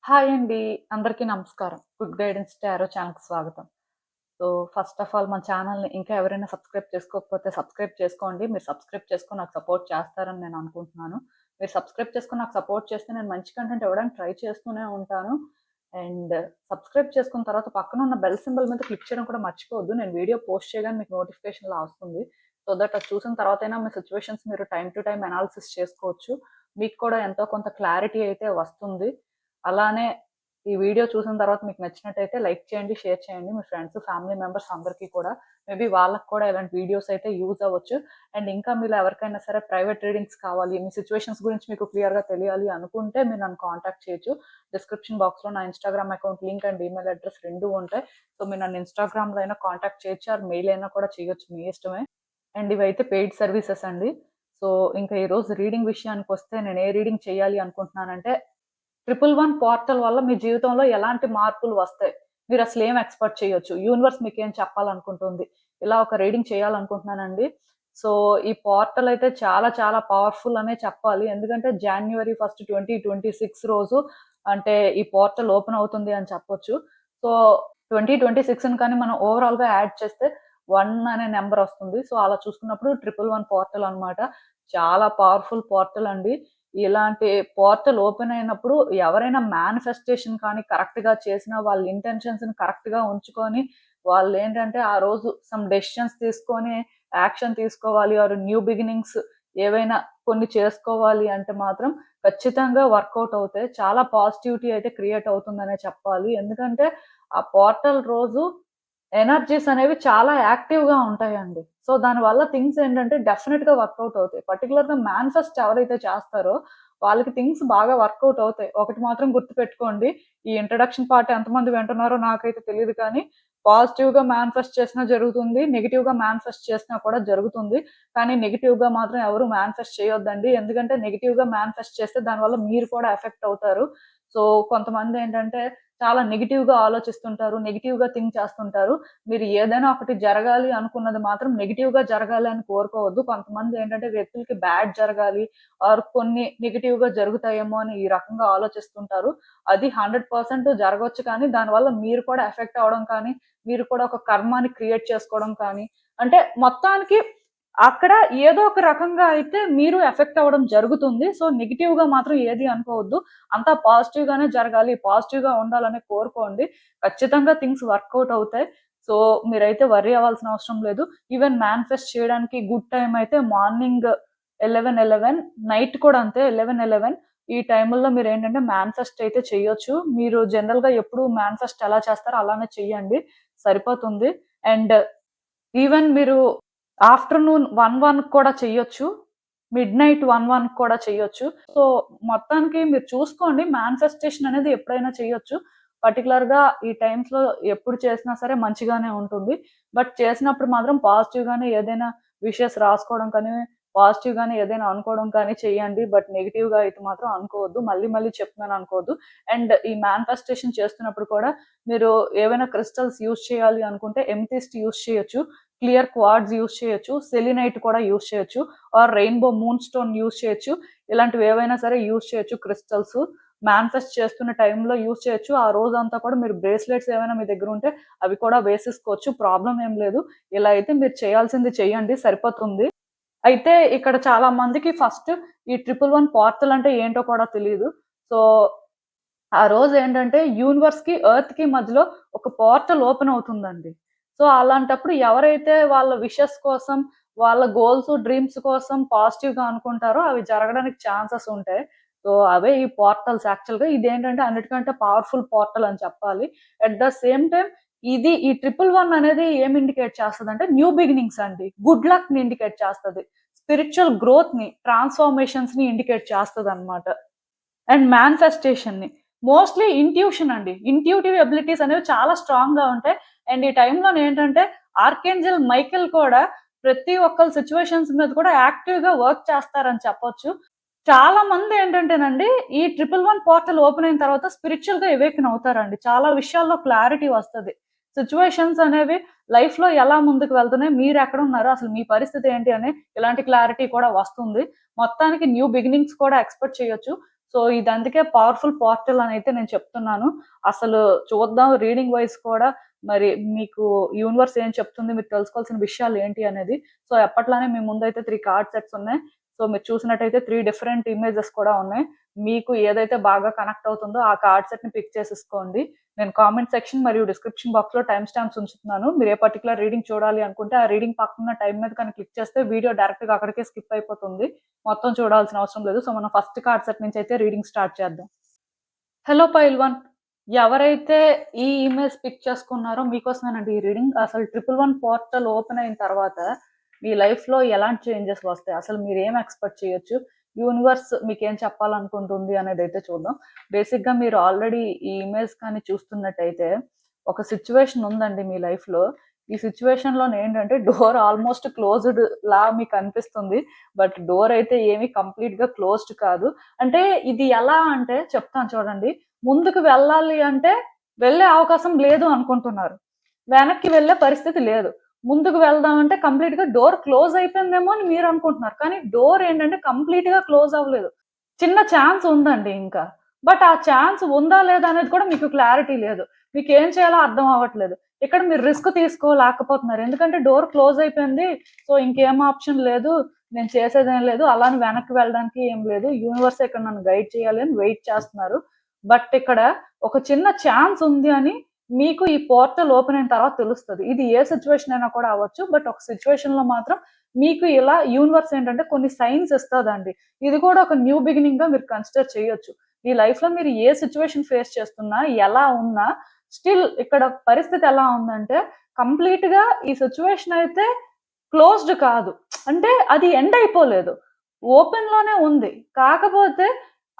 Hi అండి. అందరికీ నమస్కారం. గుడ్ గైడెన్స్ టారో ఛానల్‌కి స్వాగతం. సో, ఫస్ట్ ఆఫ్ ఆల్ మన ఛానల్‌ని ఇంకా ఎవరైనా సబ్స్క్రైబ్ చేసుకోకపోతే సబ్స్క్రైబ్ చేసుకోండి. మీరు సబ్స్క్రైబ్ చేసుకొని నాకు సపోర్ట్ చేస్తారని నేను అనుకుంటున్నాను. మీరు సబ్స్క్రైబ్ చేసుకొని నాకు సపోర్ట్ చేస్తే నేను మంచి కంటెంట్ ఇవ్వడానికి ట్రై చేస్తూనే ఉంటాను. అండ్ సబ్స్క్రైబ్ చేసుకున్న తర్వాత పక్కన ఉన్న బెల్ సింబల్ మీద క్లిక్ చేయడం కూడా మర్చిపోవద్దు. నేను వీడియో పోస్ట్ చేయగానే మీకు నోటిఫికేషన్‌లా వస్తుంది. సో దట్ అది చూసిన తర్వాతైనా మీ సిట్యుయేషన్స్ మీరు టైమ్ టు టైమ్ అనాలిసిస్ చేసుకోవచ్చు. మీకు కూడా ఎంతో కొంత క్లారిటీ అయితే వస్తుంది. అలానే ఈ వీడియో చూసిన తర్వాత మీకు నచ్చినట్టయితే లైక్ చేయండి, షేర్ చేయండి. మీ ఫ్రెండ్స్, ఫ్యామిలీ మెంబర్స్ అందరికీ కూడా. మేబీ వాళ్ళకి కూడా ఇలాంటి వీడియోస్ అయితే యూజ్ అవ్వచ్చు. అండ్ ఇంకా మీలో ఎవరికైనా సరే ప్రైవేట్ రీడింగ్స్ కావాలి, మీ సిట్యుయేషన్స్ గురించి మీకు క్లియర్‌గా తెలియాలి అనుకుంటే మీరు నన్ను కాంటాక్ట్ చేయొచ్చు. డిస్క్రిప్షన్ బాక్స్‌లో నా Instagram account link and email address 2 ఉంటాయి. సో, మీరు నన్ను ఇన్‌స్టాగ్రామ్‌లో అయినా కాంటాక్ట్ చేయొచ్చు ఆర్ మెయిల్ అయినా కూడా చేయొచ్చు. మీ ఇష్టమే. అండ్ ఇవైతే పెయిడ్ సర్వీసెస్ అండి. సో, ఇంకా ఈరోజు రీడింగ్ విషయానికొస్తే నేను ఏ రీడింగ్ చేయాలి అనుకుంటున్నానంటే 111 పోర్టల్ వల్ల మీ జీవితంలో ఎలాంటి మార్పులు వస్తాయి? మీరసలేం ఎక్స్‌పెక్ట్ చేయొచ్చు? యూనివర్స్ మీకేం చెప్పాలనుకుంటుంది? ఇలా ఒక రీడింగ్ చేయాలనుకుంటున్నానండి. సో, ఈ పోర్టల్ అయితే చాలా చాలా పవర్‌ఫుల్ అనే చెప్పాలి. ఎందుకంటే జాన్యువరి 1, 2026 రోజు అంటే ఈ పోర్టల్ ఓపెన్ అవుతుంది అని చెప్పొచ్చు. సో, 2026ని కానీ మనం ఓవరాల్‌గా యాడ్ చేస్తే 1 అనే నంబర్ వస్తుంది. సో, అలా చూసుకున్నప్పుడు 111 పోర్టల్ అన్నమాట. చాలా పవర్‌ఫుల్ పోర్టల్ అండి. ఇలాంటి పోర్టల్ ఓపెన్ అయినప్పుడు ఎవరైనా మేనిఫెస్టేషన్ కానీ కరెక్ట్‌గా చేసినా, వాళ్ళ ఇంటెన్షన్స్‌ని కరెక్ట్‌గా ఉంచుకొని, వాళ్ళేంటంటే ఆ రోజు సమ్ డెసిషన్స్ తీసుకొని యాక్షన్ తీసుకోవాలి ఆర్ న్యూ బిగినింగ్స్ ఏవైనా కొన్ని చేసుకోవాలి అంటే మాత్రం ఖచ్చితంగా వర్కౌట్ అవుతాయి. చాలా పాజిటివిటీ అయితే క్రియేట్ అవుతుందనే చెప్పాలి. ఎందుకంటే ఆ పోర్టల్ రోజు ఎనర్జీస్ అనేవి చాలా యాక్టివ్‌గా ఉంటాయండి. సో, దానివల్ల థింగ్స్ ఏంటంటే డెఫినిట్‌గా వర్కౌట్ అవుతాయి. పర్టిక్యులర్‌గా మేనిఫెస్ట్ ఎవరైతే చేస్తారో వాళ్ళకి థింగ్స్ బాగా వర్కౌట్ అవుతాయి. ఒకటి మాత్రం గుర్తుపెట్టుకోండి. ఈ ఇంట్రడక్షన్ పార్ట్ ఎంతమంది వింటున్నారో నాకైతే తెలీదు కానీ, పాజిటివ్‌గా మేనిఫెస్ట్ చేసినా జరుగుతుంది. నెగెటివ్‌గా మేనిఫెస్ట్ చేసినా కూడా జరుగుతుంది. కానీ నెగెటివ్‌గా మాత్రం ఎవరు మేనిఫెస్ట్ చేయొద్దండి. ఎందుకంటే నెగెటివ్‌గా మేనిఫెస్ట్ చేస్తే దానివల్ల మీరు కూడా ఎఫెక్ట్ అవుతారు. సో, కొంతమందేంటంటే చాలా నెగెటివ్‌గా ఆలోచిస్తుంటారు. నెగెటివ్‌గా థింక్ చేస్తుంటారు. మీరు ఏదైనా ఒకటి జరగాలి అనుకున్నది మాత్రం నెగెటివ్‌గా జరగాలి అని కోరుకోవద్దు. కొంతమందేంటంటే వ్యక్తులకి బ్యాడ్ జరగాలి ఆర్ కొన్ని నెగెటివ్‌గా జరుగుతాయేమో అని ఈ రకంగా ఆలోచిస్తుంటారు. అది 100% జరగొచ్చు కానీ దానివల్ల మీరు కూడా ఎఫెక్ట్ అవ్వడం కానీ, మీరు కూడా ఒక కర్మాని క్రియేట్ చేసుకోవడం కానీ, అంటే మొత్తానికి అక్కడ ఏదో ఒక రకంగా అయితే మీరు ఎఫెక్ట్ అవ్వడం జరుగుతుంది. సో, నెగెటివ్‌గా మాత్రం ఏది అనుకోవద్దు. అంతా పాజిటివ్‌గానే జరగాలి, పాజిటివ్‌గా ఉండాలని కోరుకోండి. ఖచ్చితంగా థింగ్స్ వర్కౌట్ అవుతాయి. సో, మీరైతే వర్రీ అవ్వాల్సిన అవసరం లేదు. ఈవెన్ మేనిఫెస్ట్ చేయడానికి గుడ్ టైమ్ అయితే మార్నింగ్ 11:11 నైట్ కూడా అంతే 11:11 ఈ టైముల్లో మీరేంటంటే మేనిఫెస్ట్ అయితే చేయొచ్చు. మీరు జనరల్‌గా ఎప్పుడు మేనిఫెస్ట్ ఎలా చేస్తారో అలానే చెయ్యండి. సరిపోతుంది. అండ్ ఈవెన్ మీరు ఆఫ్టర్‌నూన్ 1:01 కూడా చెయ్యొచ్చు. మిడ్‌నైట్ 1:01 కూడా చెయ్యొచ్చు. సో, మొత్తానికి మీరు చూసుకోండి మేనిఫెస్టేషన్ అనేది ఎప్పుడైనా చేయొచ్చు. పర్టిక్యులర్‌గా ఈ టైమ్స్‌లో ఎప్పుడు చేసినా సరే మంచిగానే ఉంటుంది. బట్ చేసినప్పుడు మాత్రం పాజిటివ్‌గానే ఏదైనా విషెస్ రాసుకోవడం కానీ, పాజిటివ్‌గానే ఏదైనా అనుకోవడం కానీ చేయండి. బట్ నెగెటివ్‌గా అయితే మాత్రం అనుకోవద్దు. మళ్ళీ మళ్ళీ చెప్తున్నాను అనుకోవద్దు. అండ్ ఈ మేనిఫెస్టేషన్ చేస్తున్నప్పుడు కూడా మీరు ఏవైనా క్రిస్టల్స్ యూజ్ చేయాలి అనుకుంటే ఎమెథిస్ట్ యూజ్ చేయొచ్చు. క్లియర్ క్వార్ట్జ్ యూజ్ చేయొచ్చు. సెలినైట్ కూడా యూజ్ చేయొచ్చు. Or rainbow moonstone use చేయొచ్చు. ఇలాంటివి ఏవైనా సరే యూజ్ చేయొచ్చు క్రిస్టల్స్. మేనిఫెస్ట్ చేస్తున్న టైంలో యూజ్ చేయొచ్చు. ఆ రోజంతా కూడా మీరు బ్రేస్లెట్స్ ఏమైనా మీ దగ్గరుంటే అవి కూడా వేసేసుకోవచ్చు. ప్రాబ్లమ్ ఏం లేదు. ఇలా అయితే మీరు చేయాల్సింది చేయండి సరిపోతుంది. అయితే ఇక్కడ చాలా మందికి ఫస్ట్ ఈ 111 పోర్టల్ అంటే ఏంటో కూడా తెలీదు. సో, ఆ రోజేంటంటే యూనివర్స్‌కి, ఎర్త్‌కి మధ్యలో ఒక పోర్టల్ ఓపెన్ అవుతుందండి. సో, అలాంటప్పుడు ఎవరైతే వాళ్ళ విషెస్ కోసం, వాళ్ళ గోల్స్, డ్రీమ్స్ కోసం పాజిటివ్‌గా అనుకుంటారో అవి జరగడానికి ఛాన్సెస్ ఉంటాయి. సో, అవే ఈ పోర్టల్స్ యాక్చువల్‌గా. ఇదేంటంటే అన్నిటికంటే పవర్‌ఫుల్ పోర్టల్ అని చెప్పాలి. అట్ ద సేమ్ టైమ్ ఇది ఈ 111 అనేది ఏం ఇండికేట్ చేస్తదంటే న్యూ బిగినింగ్స్ అండి. గుడ్ లక్‌ని ఇండికేట్ చేస్తది. స్పిరిచ్యువల్ గ్రోత్‌ని, ట్రాన్స్‌ఫార్మేషన్స్‌ని ఇండికేట్ చేస్తదనమాట. అండ్ మేనిఫెస్టేషన్‌ని. మోస్ట్‌లీ ఇంట్యూషన్ అండి. ఇంట్యూటివ్ ఎబిలిటీస్ అనేవి చాలా స్ట్రాంగ్‌గా ఉంటాయి. అండ్ ఈ టైంలోనేంటంటే ఆర్కేంజెల్ మైకెల్ కూడా ప్రతి ఒక్కళ్ళ సిట్యుయేషన్స్ మీద కూడా యాక్టివ్‌గా వర్క్ చేస్తారని చెప్పొచ్చు. చాలా మందేంటంటేనండి ఈ 111 పోర్టల్ ఓపెన్ అయిన తర్వాత స్పిరిచ్యువల్‌గా అవేకెన్ అవుతారండి. చాలా విషయాల్లో క్లారిటీ వస్తది. సిట్యుయేషన్స్ అనేవి లైఫ్‌లో ఎలా ముందుకు వెళ్తున్నాయి, మీరెక్కడున్నారు, అసలు మీ పరిస్థితి ఏంటి అని ఇలాంటి క్లారిటీ కూడా వస్తుంది. మొత్తానికి న్యూ బిగినింగ్స్ కూడా ఎక్స్‌పెక్ట్ చేయొచ్చు. సో ఇది అందుకే పవర్ఫుల్ పోర్టల్ అని అయితే నేను చెప్తున్నాను. అసలు చూద్దాం రీడింగ్ వైజ్ కూడా మరి మీకు యూనివర్స్ ఏం చెప్తుంది, మీరు తెలుసుకోవాల్సిన విషయాలు ఏంటి అనేది. సో ఎప్పట్లానే మీ ముందైతే 3 కార్డ్ సెట్స్ ఉన్నాయి. సో మీరు చూసినట్టయితే 3 డిఫరెంట్ ఇమేజెస్ కూడా ఉన్నాయి. మీకు ఏదైతే బాగా కనెక్ట్ అవుతుందో ఆ కార్డ్ సెట్ ని పిక్ చేసేసుకోండి. నేను కామెంట్ సెక్షన్ మరియు డిస్క్రిప్షన్ బాక్స్ లో టైమ్ స్టాంప్స్ ఉంచుతున్నాను. మీరు ఏ పర్టికులర్ రీడింగ్ చూడాలి అనుకుంటే ఆ రీడింగ్ పక్కన టైం మీద కనుక క్లిక్ చేస్తే వీడియో డైరెక్ట్ గా అక్కడికే స్కిప్ అయిపోతుంది. మొత్తం చూడాల్సిన అవసరం లేదు. సో మనం ఫస్ట్ కార్డ్ సెట్ నుంచి అయితే రీడింగ్ స్టార్ట్ చేద్దాం. హలో పైల్ వన్, ఎవరైతే ఈ ఇమేజ్ పిక్ చేసుకున్నారో మీకోసమేనండి ఈ రీడింగ్. అసలు 111 పోర్టల్ ఓపెన్ అయిన తర్వాత మీ లైఫ్ లో ఎలాంటి చేంజెస్ వస్తాయి, అసలు మీరు ఏం ఎక్స్పెక్ట్ చేయొచ్చు, యూనివర్స్ మీకు ఏం చెప్పాలనుకుంటుంది అనేది అయితే చూద్దాం. బేసిక్ గా మీరు ఆల్రెడీ ఈ ఇమేజ్ కానీ చూస్తున్నట్టయితే ఒక సిచ్యువేషన్ ఉందండి మీ లైఫ్ లో. ఈ సిచ్యువేషన్ లో ఏంటంటే డోర్ ఆల్మోస్ట్ క్లోజ్డ్ లా మీకు అనిపిస్తుంది, బట్ డోర్ అయితే ఏమీ కంప్లీట్ గా క్లోజ్డ్ కాదు. అంటే ఇది ఎలా అంటే చెప్తాను చూడండి. ముందుకు వెళ్ళాలి అంటే వెళ్ళే అవకాశం లేదు అనుకుంటున్నారు, వెనక్కి వెళ్ళే పరిస్థితి లేదు. ముందుకు వెళ్దామంటే కంప్లీట్ గా డోర్ క్లోజ్ అయిపోయిందేమో అని మీరు అనుకుంటున్నారు, కానీ డోర్ ఏంటంటే కంప్లీట్ గా క్లోజ్ అవ్వలేదు. చిన్న ఛాన్స్ ఉందండి ఇంకా, బట్ ఆ ఛాన్స్ ఉందా లేదా అనేది కూడా మీకు క్లారిటీ లేదు. మీకు ఏం చేయాలో అర్థం అవ్వట్లేదు. ఇక్కడ మీరు రిస్క్ తీసుకోలేకపోతున్నారు, ఎందుకంటే డోర్ క్లోజ్ అయిపోయింది. సో ఇంకేం ఆప్షన్ లేదు, నేను చేసేదేం లేదు, అలానే వెనక్కి వెళ్ళడానికి ఏం లేదు, యూనివర్స్ ఇక్కడ నన్ను గైడ్ చేయాలి అని వెయిట్ చేస్తున్నారు. బట్ ఇక్కడ ఒక చిన్న ఛాన్స్ ఉంది అని మీకు ఈ పోర్టల్ ఓపెన్ అయిన తర్వాత తెలుస్తుంది. ఇది ఏ సిచ్యువేషన్ అయినా కూడా అవ్వచ్చు, బట్ ఒక సిచ్యువేషన్ లో మాత్రం మీకు ఇలా యూనివర్స్ ఏంటంటే కొన్ని సైన్స్ ఇస్తుందండి. ఇది కూడా ఒక న్యూ బిగినింగ్ గా మీరు కన్సిడర్ చేయొచ్చు. ఈ లైఫ్ లో మీరు ఏ సిచ్యువేషన్ ఫేస్ చేస్తున్నా, ఎలా ఉన్నా, స్టిల్ ఇక్కడ పరిస్థితి ఎలా ఉందంటే కంప్లీట్ గా ఈ సిచ్యువేషన్ అయితే క్లోజ్డ్ కాదు, అంటే అది ఎండ్ అయిపోలేదు, ఓపెన్ లోనే ఉంది. కాకపోతే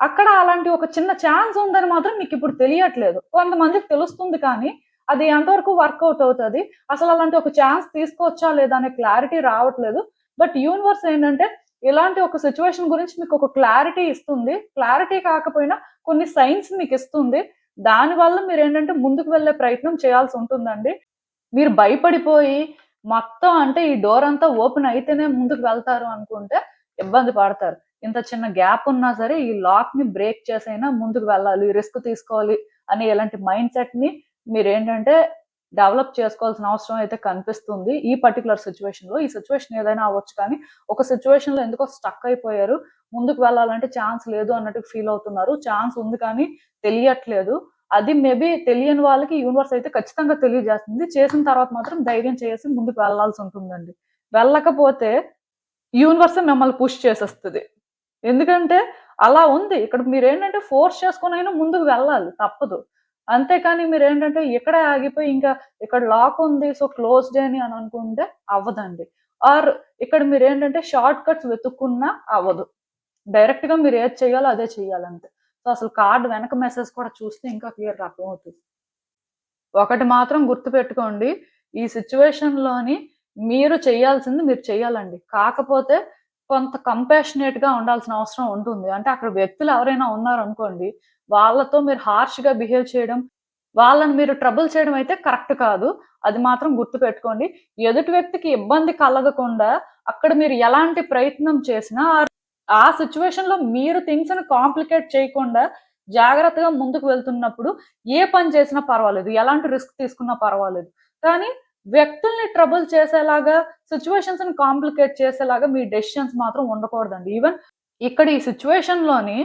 అక్కడ అలాంటి ఒక చిన్న ఛాన్స్ ఉందని మాత్రం మీకు ఇప్పుడు తెలియట్లేదు. కొంతమందికి తెలుస్తుంది, కానీ అది ఎంతవరకు వర్కౌట్ అవుతుంది, అసలు అలాంటి ఒక ఛాన్స్ తీసుకోవచ్చా లేదా అనే క్లారిటీ రావట్లేదు. బట్ యూనివర్స్ ఏంటంటే ఇలాంటి ఒక సిచ్యువేషన్ గురించి మీకు ఒక క్లారిటీ ఇస్తుంది. క్లారిటీ కాకపోయినా కొన్ని సైన్స్ మీకు ఇస్తుంది. దానివల్ల మీరు ఏంటంటే ముందుకు వెళ్ళే ప్రయత్నం చేయాల్సి ఉంటుందండి. మీరు భయపడిపోయి మొత్తం అంటే ఈ డోర్ అంతా ఓపెన్ అయితేనే ముందుకు వెళ్తారు అనుకుంటే ఇబ్బంది పడతారు. ఇంత చిన్న గ్యాప్ ఉన్నా సరే ఈ లాక్ ని బ్రేక్ చేసైనా ముందుకు వెళ్ళాలి, రిస్క్ తీసుకోవాలి అని ఇలాంటి మైండ్ సెట్ ని మీరు ఏంటంటే డెవలప్ చేసుకోవాల్సిన అవసరం అయితే కనిపిస్తుంది ఈ పర్టికులర్ సిచ్యువేషన్ లో. ఈ సిచ్యువేషన్ ఏదైనా అవ్వచ్చు, కానీ ఒక సిచ్యువేషన్ లో ఎందుకో స్టక్ అయిపోయారు, ముందుకు వెళ్ళాలంటే ఛాన్స్ లేదు అన్నట్టు ఫీల్ అవుతున్నారు. ఛాన్స్ ఉంది కానీ తెలియట్లేదు. అది మేబీ తెలియని వాళ్ళకి యూనివర్స్ అయితే ఖచ్చితంగా తెలియజేస్తుంది. చేసిన తర్వాత మాత్రం ధైర్యం చేసి ముందుకు వెళ్ళాల్సి ఉంటుందండి. వెళ్ళకపోతే యూనివర్స్ మిమ్మల్ని పుష్ చేసేస్తుంది. ఎందుకంటే అలా ఉంది. ఇక్కడ మీరేంటంటే ఫోర్స్ చేసుకొని అయినా ముందుకు వెళ్ళాలి, తప్పదు. అంతేకాని మీరేంటంటే ఇక్కడే ఆగిపోయి ఇంకా ఇక్కడ లాక్ ఉంది సో క్లోజ్డ్ అని అనుకుంటే అవ్వదండి. ఆర్ ఇక్కడ మీరేంటంటే షార్ట్ కట్స్ వెతుక్కున్నా అవ్వదు. డైరెక్ట్ గా మీరు ఏది చేయాలో అదే చేయాలంతే. సో అసలు కార్డ్ వెనక మెసేజ్ కూడా చూస్తే ఇంకా క్లియర్ అర్థమవుతుంది. ఒకటి మాత్రం గుర్తుపెట్టుకోండి, ఈ సిచ్యువేషన్ లోని మీరు చేయాల్సింది మీరు చేయాలండి. కాకపోతే కొంత కంపాషనేట్ గా ఉండాల్సిన అవసరం ఉంటుంది. అంటే అక్కడ వ్యక్తులు ఎవరైనా ఉన్నారనుకోండి, వాళ్ళతో మీరు హార్ష్ గా బిహేవ్ చేయడం, వాళ్ళని మీరు ట్రబుల్ చేయడం అయితే కరెక్ట్ కాదు. అది మాత్రం గుర్తుపెట్టుకోండి. ఎదుటి వ్యక్తికి ఇబ్బంది కలగకుండా అక్కడ మీరు ఎలాంటి ప్రయత్నం చేసినా ఆ సిచ్యువేషన్ లో మీరు థింగ్స్ ని కాంప్లికేట్ చేయకుండా జాగ్రత్తగా ముందుకు వెళ్తున్నప్పుడు ఏ పని చేసినా పర్వాలేదు, ఎలాంటి రిస్క్ తీసుకున్నా పర్వాలేదు. కానీ వ్యక్తుల్ని ట్రబుల్ చేసేలాగా, సిచ్యువేషన్స్ ని కాంప్లికేట్ చేసేలాగా మీ డెసిషన్స్ మాత్రం ఉండకూడదండి. ఈవెన్ ఇక్కడ ఈ సిచ్యువేషన్ లోని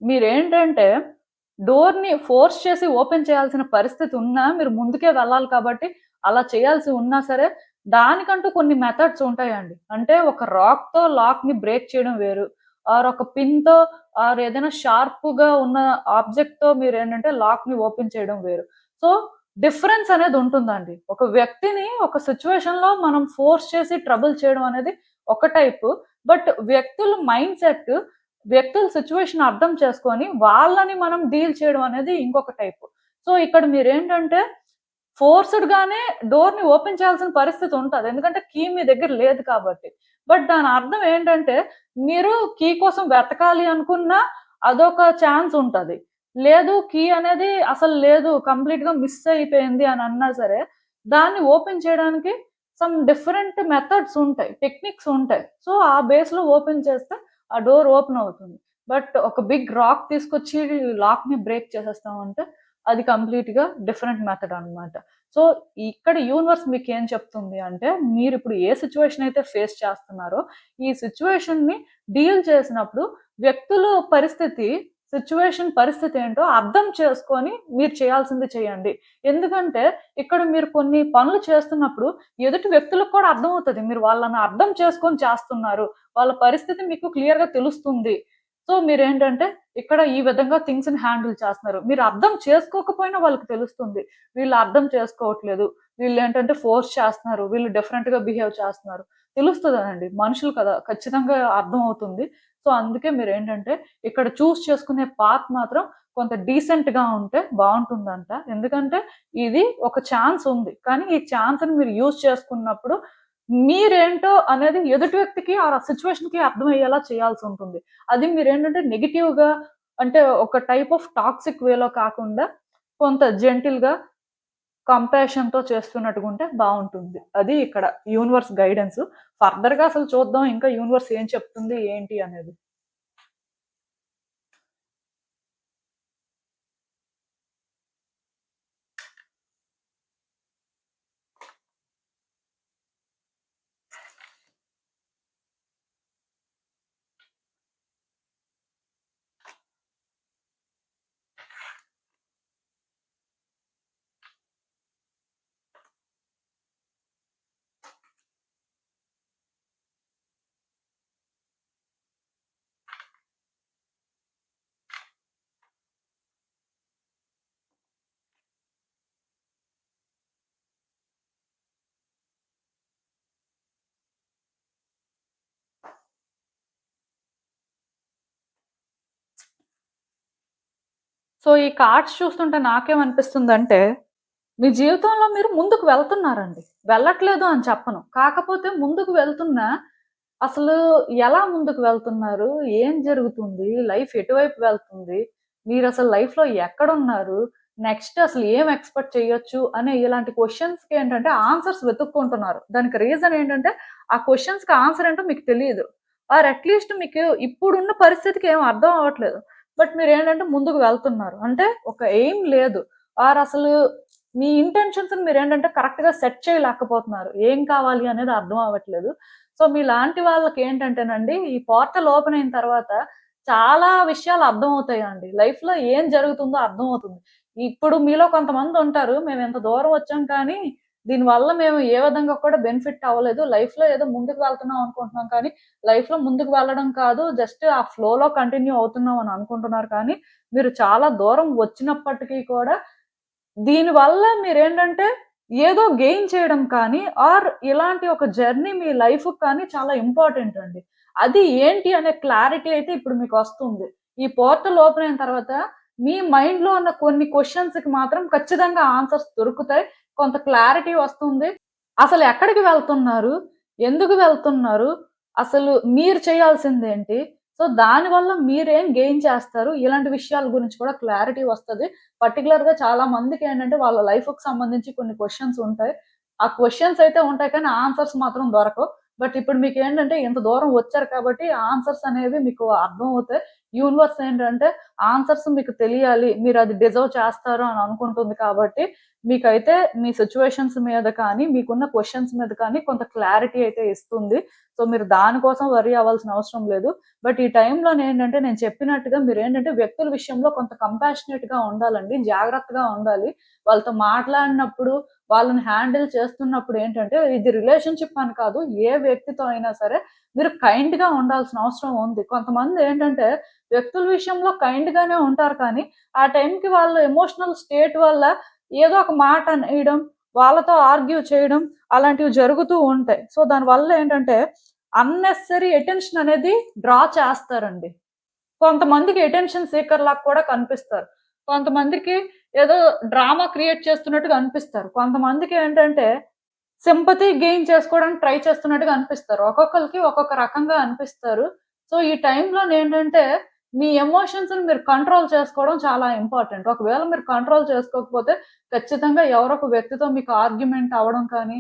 మీరేంటంటే డోర్ ని ఫోర్స్ చేసి ఓపెన్ చేయాల్సిన పరిస్థితి ఉన్నా మీరు ముందుకే వెళ్ళాలి కాబట్టి అలా చేయాల్సి ఉన్నా సరే దానికంటూ కొన్ని మెథడ్స్ ఉంటాయండి. అంటే ఒక రాక్ తో లాక్ ని బ్రేక్ చేయడం వేరు, ఆర్ ఒక పిన్ తో ఆర్ ఏదైనా షార్ప్ గా ఉన్న ఆబ్జెక్ట్ తో మీరు ఏంటంటే లాక్ ని ఓపెన్ చేయడం వేరు. సో డిఫరెన్స్ అనేది ఉంటుందండి. ఒక వ్యక్తిని ఒక సిచ్యువేషన్ లో మనం ఫోర్స్ చేసి ట్రబుల్ చేయడం అనేది ఒక టైపు, బట్ వ్యక్తుల మైండ్ సెట్, వ్యక్తుల సిచ్యువేషన్ అర్థం చేసుకొని వాళ్ళని మనం డీల్ చేయడం అనేది ఇంకొక టైపు. సో ఇక్కడ మీరేంటంటే ఫోర్స్డ్ గానే డోర్ ని ఓపెన్ చేయాల్సిన పరిస్థితి ఉంటది, ఎందుకంటే కీ మీ దగ్గర లేదు కాబట్టి. బట్ దాని అర్థం ఏంటంటే మీరు కీ కోసం వెతకాలి అనుకున్నా అదొక ఛాన్స్ ఉంటది. లేదు కీ అనేది అసలు లేదు, కంప్లీట్ గా మిస్ అయిపోయింది అని అన్నా సరే దాన్ని ఓపెన్ చేయడానికి సమ్ డిఫరెంట్ మెథడ్స్ ఉంటాయి, టెక్నిక్స్ ఉంటాయి. సో ఆ బేస్ లో ఓపెన్ చేస్తే ఆ డోర్ ఓపెన్ అవుతుంది. బట్ ఒక బిగ్ రాక్ తీసుకొచ్చి లాక్‌ని బ్రేక్ చేసేస్తామంటే అది కంప్లీట్‌గా డిఫరెంట్ మెథడ్ అన్నమాట. సో, ఇక్కడ యూనివర్స్ మీకేం చెప్తుంది అంటే, మీరిప్పుడు ఏ సిట్యుయేషన్ అయితే ఫేస్ చేస్తున్నారో, ఈ సిట్యుయేషన్‌ని డీల్ చేసినప్పుడు వ్యక్తులు పరిస్థితి ఏంటో అర్థం చేసుకొని మీరు చేయాల్సింది చేయండి. ఎందుకంటే, ఇక్కడ మీరు కొన్ని పనులు చేస్తున్నప్పుడు ఎదుటి వ్యక్తులకు కూడా అర్థమవుతది. మీరు వాళ్ళని అర్థం చేసుకొని చేస్తున్నారు. వాళ్ళ పరిస్థితి మీకు క్లియర్‌గా తెలుస్తుంది. సో, మీరేంటంటే ఇక్కడ ఈ విధంగా థింగ్స్‌ని హ్యాండిల్ చేస్తున్నారు. మీరు అర్థం చేసుకోకపోయినా వాళ్ళకి తెలుస్తుంది. వీళ్ళు అర్థం చేసుకోవట్లేదు. వీళ్ళేంటంటే ఫోర్స్ చేస్తున్నారు. వీళ్ళు డిఫరెంట్‌గా బిహేవ్ చేస్తున్నారు. తెలుస్తదనండి. మనుషులు కదా! ఖచ్చితంగా అర్థమవుతుంది. సో, అందుకే మీరేంటంటే ఇక్కడ చేసుకునే పాత్ మాత్రం కొంత డీసెంట్‌గా ఉంటే బావుంటుందంట. ఎందుకంటే ఇది ఒక ఛాన్స్ ఉంది. కానీ ఈ ఛాన్స్‌ని మీరు చేసుకున్నప్పుడు మీరేంటో అనేది ఎదుటి వ్యక్తికి ఆ సిట్యుయేషన్‌కి అర్థమయ్యేలా చేయాల్సుంటుంది. అది మీరేంటంటే నెగెటివ్‌గా అంటే ఒక టైప్ ఆఫ్ టాక్సిక్ వేలో కాకుండా కొంత జెంటిల్‌గా, కంపాషన్‌తో చేస్తున్నట్టుగుంటే బావుంటుంది. అది ఇక్కడ యూనివర్స్ గైడెన్స్. ఫర్దర్‌గా అసలు చూద్దాం ఇంకా యూనివర్స్ ఏం చెప్తుంది ఏంటి అనేది. సో, ఈ కార్డ్స్ చూస్తుంటే నాకేమనిపిస్తుందంటే, మీ జీవితంలో మీరు ముందుకు వెళ్తున్నారండి. వెళ్ళట్లేదు అని చెప్పను. కాకపోతే ముందుకు వెళ్తున్నా, అసలు ఎలా ముందుకు వెళ్తున్నారు? ఏం జరుగుతుంది? లైఫ్ ఎటువైపు వెళ్తుంది? మీరసలు లైఫ్‌లో ఎక్కడున్నారు? నెక్స్ట్ అసలు ఏం ఎక్స్‌పెక్ట్ చేయొచ్చు? అనే ఇలాంటి క్వెషన్స్‌కి ఏంటంటే ఆన్సర్స్ వెతుక్కుంటున్నారు. దానికి రీజన్ ఏంటంటే, ఆ క్వెషన్స్‌కి ఆన్సర్ ఏంటో మీకు తెలీదు. ఆర్ అట్‌లీస్ట్ మీకు ఇప్పుడున్న పరిస్థితికి ఏమి అర్థం అవ్వట్లేదు. బట్ మీరేంటంటే ముందుకు వెళ్తున్నారు. అంటే ఒక ఎయిమ్ లేదు. ఆర్ అసలు మీ ఇంటెన్షన్స్‌ని మీరేంటంటే కరెక్ట్‌గా సెట్ చేయలేకపోతున్నారు. ఏం కావాలి అనేది అర్థం అవ్వట్లేదు. సో, మీలాంటి వాళ్ళకేంటంటేనండి, ఈ పోర్టల్ ఓపెన్ అయిన తర్వాత చాలా విషయాలు అర్థమవుతాయండి. లైఫ్‌లో ఏం జరుగుతుందో అర్థమవుతుంది. ఇప్పుడు మీలో కొంతమందుంటారు, మేమింత దూరం వచ్చాం కానీ, దీనివల్ల మేము ఏ విధంగా కూడా బెనిఫిట్ అవ్వలేదు. లైఫ్‌లో ఏదో ముందుకు వెళ్తున్నాం అనుకుంటున్నాం కానీ, లైఫ్‌లో ముందుకు వెళ్ళడం కాదు, జస్ట్ ఆ ఫ్లోలో కంటిన్యూ అవుతున్నాం అని అనుకుంటున్నారు కానీ, మీరు చాలా దూరం వచ్చినప్పటికీ కూడా దీనివల్ల మీరేంటంటే, ఏదో గెయిన్ చేయడం కానీ, ఆర్ ఇలాంటి ఒక జర్నీ మీ లైఫ్‌కి కానీ చాలా ఇంపార్టెంట్ అండి. అది ఏంటి అనే క్లారిటీ అయితే ఇప్పుడు మీకొస్తుంది. ఈ పోర్టల్ ఓపెన్ అయిన తర్వాత, మీ మైండ్‌లో ఉన్న కొన్ని క్వెషన్స్‌కి మాత్రం ఖచ్చితంగా ఆన్సర్స్ దొరుకుతాయి. కొంత క్లారిటీ వస్తుంది. అసలు ఎక్కడికి వెళ్తున్నారు? ఎందుకు వెళ్తున్నారు? అసలు మీరు చేయాల్సిందేంటి? సో, దానివల్ల మీరేం గెయిన్ చేస్తారు? ఇలాంటి విషయాల గురించి కూడా క్లారిటీ వస్తది. పర్టిక్యులర్‌గా చాలా మందికేంటంటే వాళ్ళ లైఫ్‌కి సంబంధించి కొన్ని క్వెషన్స్ ఉంటాయి. ఆ క్వెషన్స్ అయితే ఉంటాయి కానీ ఆన్సర్స్ మాత్రం దొరకవు. బట్ ఇప్పుడు మీకేంటంటే ఇంత దూరం వచ్చారు కాబట్టి ఆన్సర్స్ అనేవి మీకు అర్థమవుతాయి. యూనివర్స్ ఏంటంటే ఆన్సర్స్ మీకు తెలియాలి. మీరది డిజర్వ్ చేస్తారు అని అనుకుంటుంది కాబట్టి మీకైతే మీ సిట్యుయేషన్స్ మీద కానీ, మీకున్న క్వెషన్స్ మీద కానీ కొంత క్లారిటీ అయితే ఇస్తుంది. సో, మీరు దాని కోసం వర్రీ అవ్వాల్సిన అవసరం లేదు. బట్ ఈ టైంలోనేంటంటే నేను చెప్పినట్టుగా మీరేంటంటే వ్యక్తుల విషయంలో కొంత కంపాషనేట్‌గా ఉండాలండి. జాగ్రత్తగా ఉండాలి. వాళ్ళతో మాట్లాడినప్పుడు, వాళ్ళని హ్యాండిల్ చేస్తున్నప్పుడు ఏంటంటే ఇది రిలేషన్‌షిప్ అని కాదు. ఏ వ్యక్తితో అయినా సరే మీరు కైండ్‌గా ఉండాల్సిన అవసరం ఉంది. కొంతమంది ఏంటంటే వ్యక్తుల విషయంలో కైండ్‌గానే ఉంటారు కానీ, ఆ టైంకి వాళ్ళ ఎమోషనల్ స్టేట్ వల్ల ఏదో ఒక మాట అనేయడం, వాళ్ళతో ఆర్గ్యూ చేయడం అలాంటివి జరుగుతూ ఉంటాయి. సో, దానివల్ల ఏంటంటే అన్నెసెసరీ అటెన్షన్ అనేది డ్రా చేస్తారండి. కొంతమందికి అటెన్షన్ సీకర్ లాగా కూడా కనిపిస్తారు. కొంతమందికి ఏదో డ్రామా క్రియేట్ చేస్తున్నట్టుగా అనిపిస్తారు. కొంతమందికి ఏంటంటే సింపథీ గెయిన్ చేసుకోవడానికి ట్రై చేస్తున్నట్టుగా అనిపిస్తారు. ఒక్కొక్కళ్ళకి ఒక్కొక్క రకంగా అనిపిస్తారు. సో, ఈ టైంలోనేంటంటే మీ ఎమోషన్స్‌ని మీరు కంట్రోల్ చేసుకోవడం చాలా ఇంపార్టెంట్. ఒకవేళ మీరు కంట్రోల్ చేసుకోకపోతే ఖచ్చితంగా ఎవరో ఒక వ్యక్తితో మీకు ఆర్గ్యుమెంట్ అవ్వడం కానీ,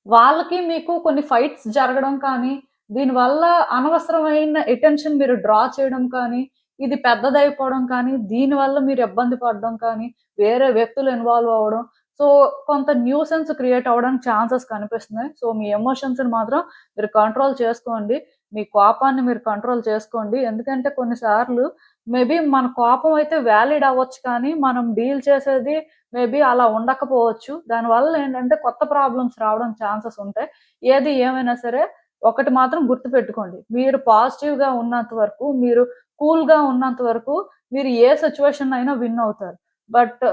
వాళ్ళకి మీకు కొన్ని ఫైట్స్ జరగడం కానీ, దీనివల్ల అనవసరమైన అటెన్షన్ మీరు డ్రా చేయడం కానీ, ఇది పెద్దదైపోవడం కానీ, దీనివల్ల మీరు ఇబ్బంది పడడం కానీ, వేరే వ్యక్తులు ఇన్వాల్వ్ అవ్వడం. సో, కొంత న్యూసెన్స్ క్రియేట్ అవ్వడానికి ఛాన్సెస్ కనిపిస్తున్నాయి. సో, మీ ఎమోషన్స్‌ని మాత్రం మీరు కంట్రోల్ చేసుకోండి. మీ కోపాన్ని మీరు కంట్రోల్ చేసుకోండి. ఎందుకంటే కొన్ని సార్లు మేబీ మన కోపం అయితే వాలిడ్ అవ్వచ్చు కానీ, మనం డీల్ చేసేది మేబీ అలా ఉండకపోవచ్చు. దానివల్ల ఏంటంటే కొత్త ప్రాబ్లమ్స్ రావడం ఛాన్సెస్ ఉంటాయి. ఏది ఏమైనా సరే ఒకటి మాత్రం గుర్తుపెట్టుకోండి. మీరు పాజిటివ్‌గా ఉన్నంత వరకు, మీరు కూల్‌గా ఉన్నంత వరకు మీరు ఏ సిట్యుయేషన్ అయినా విన్ అవుతారు. బట్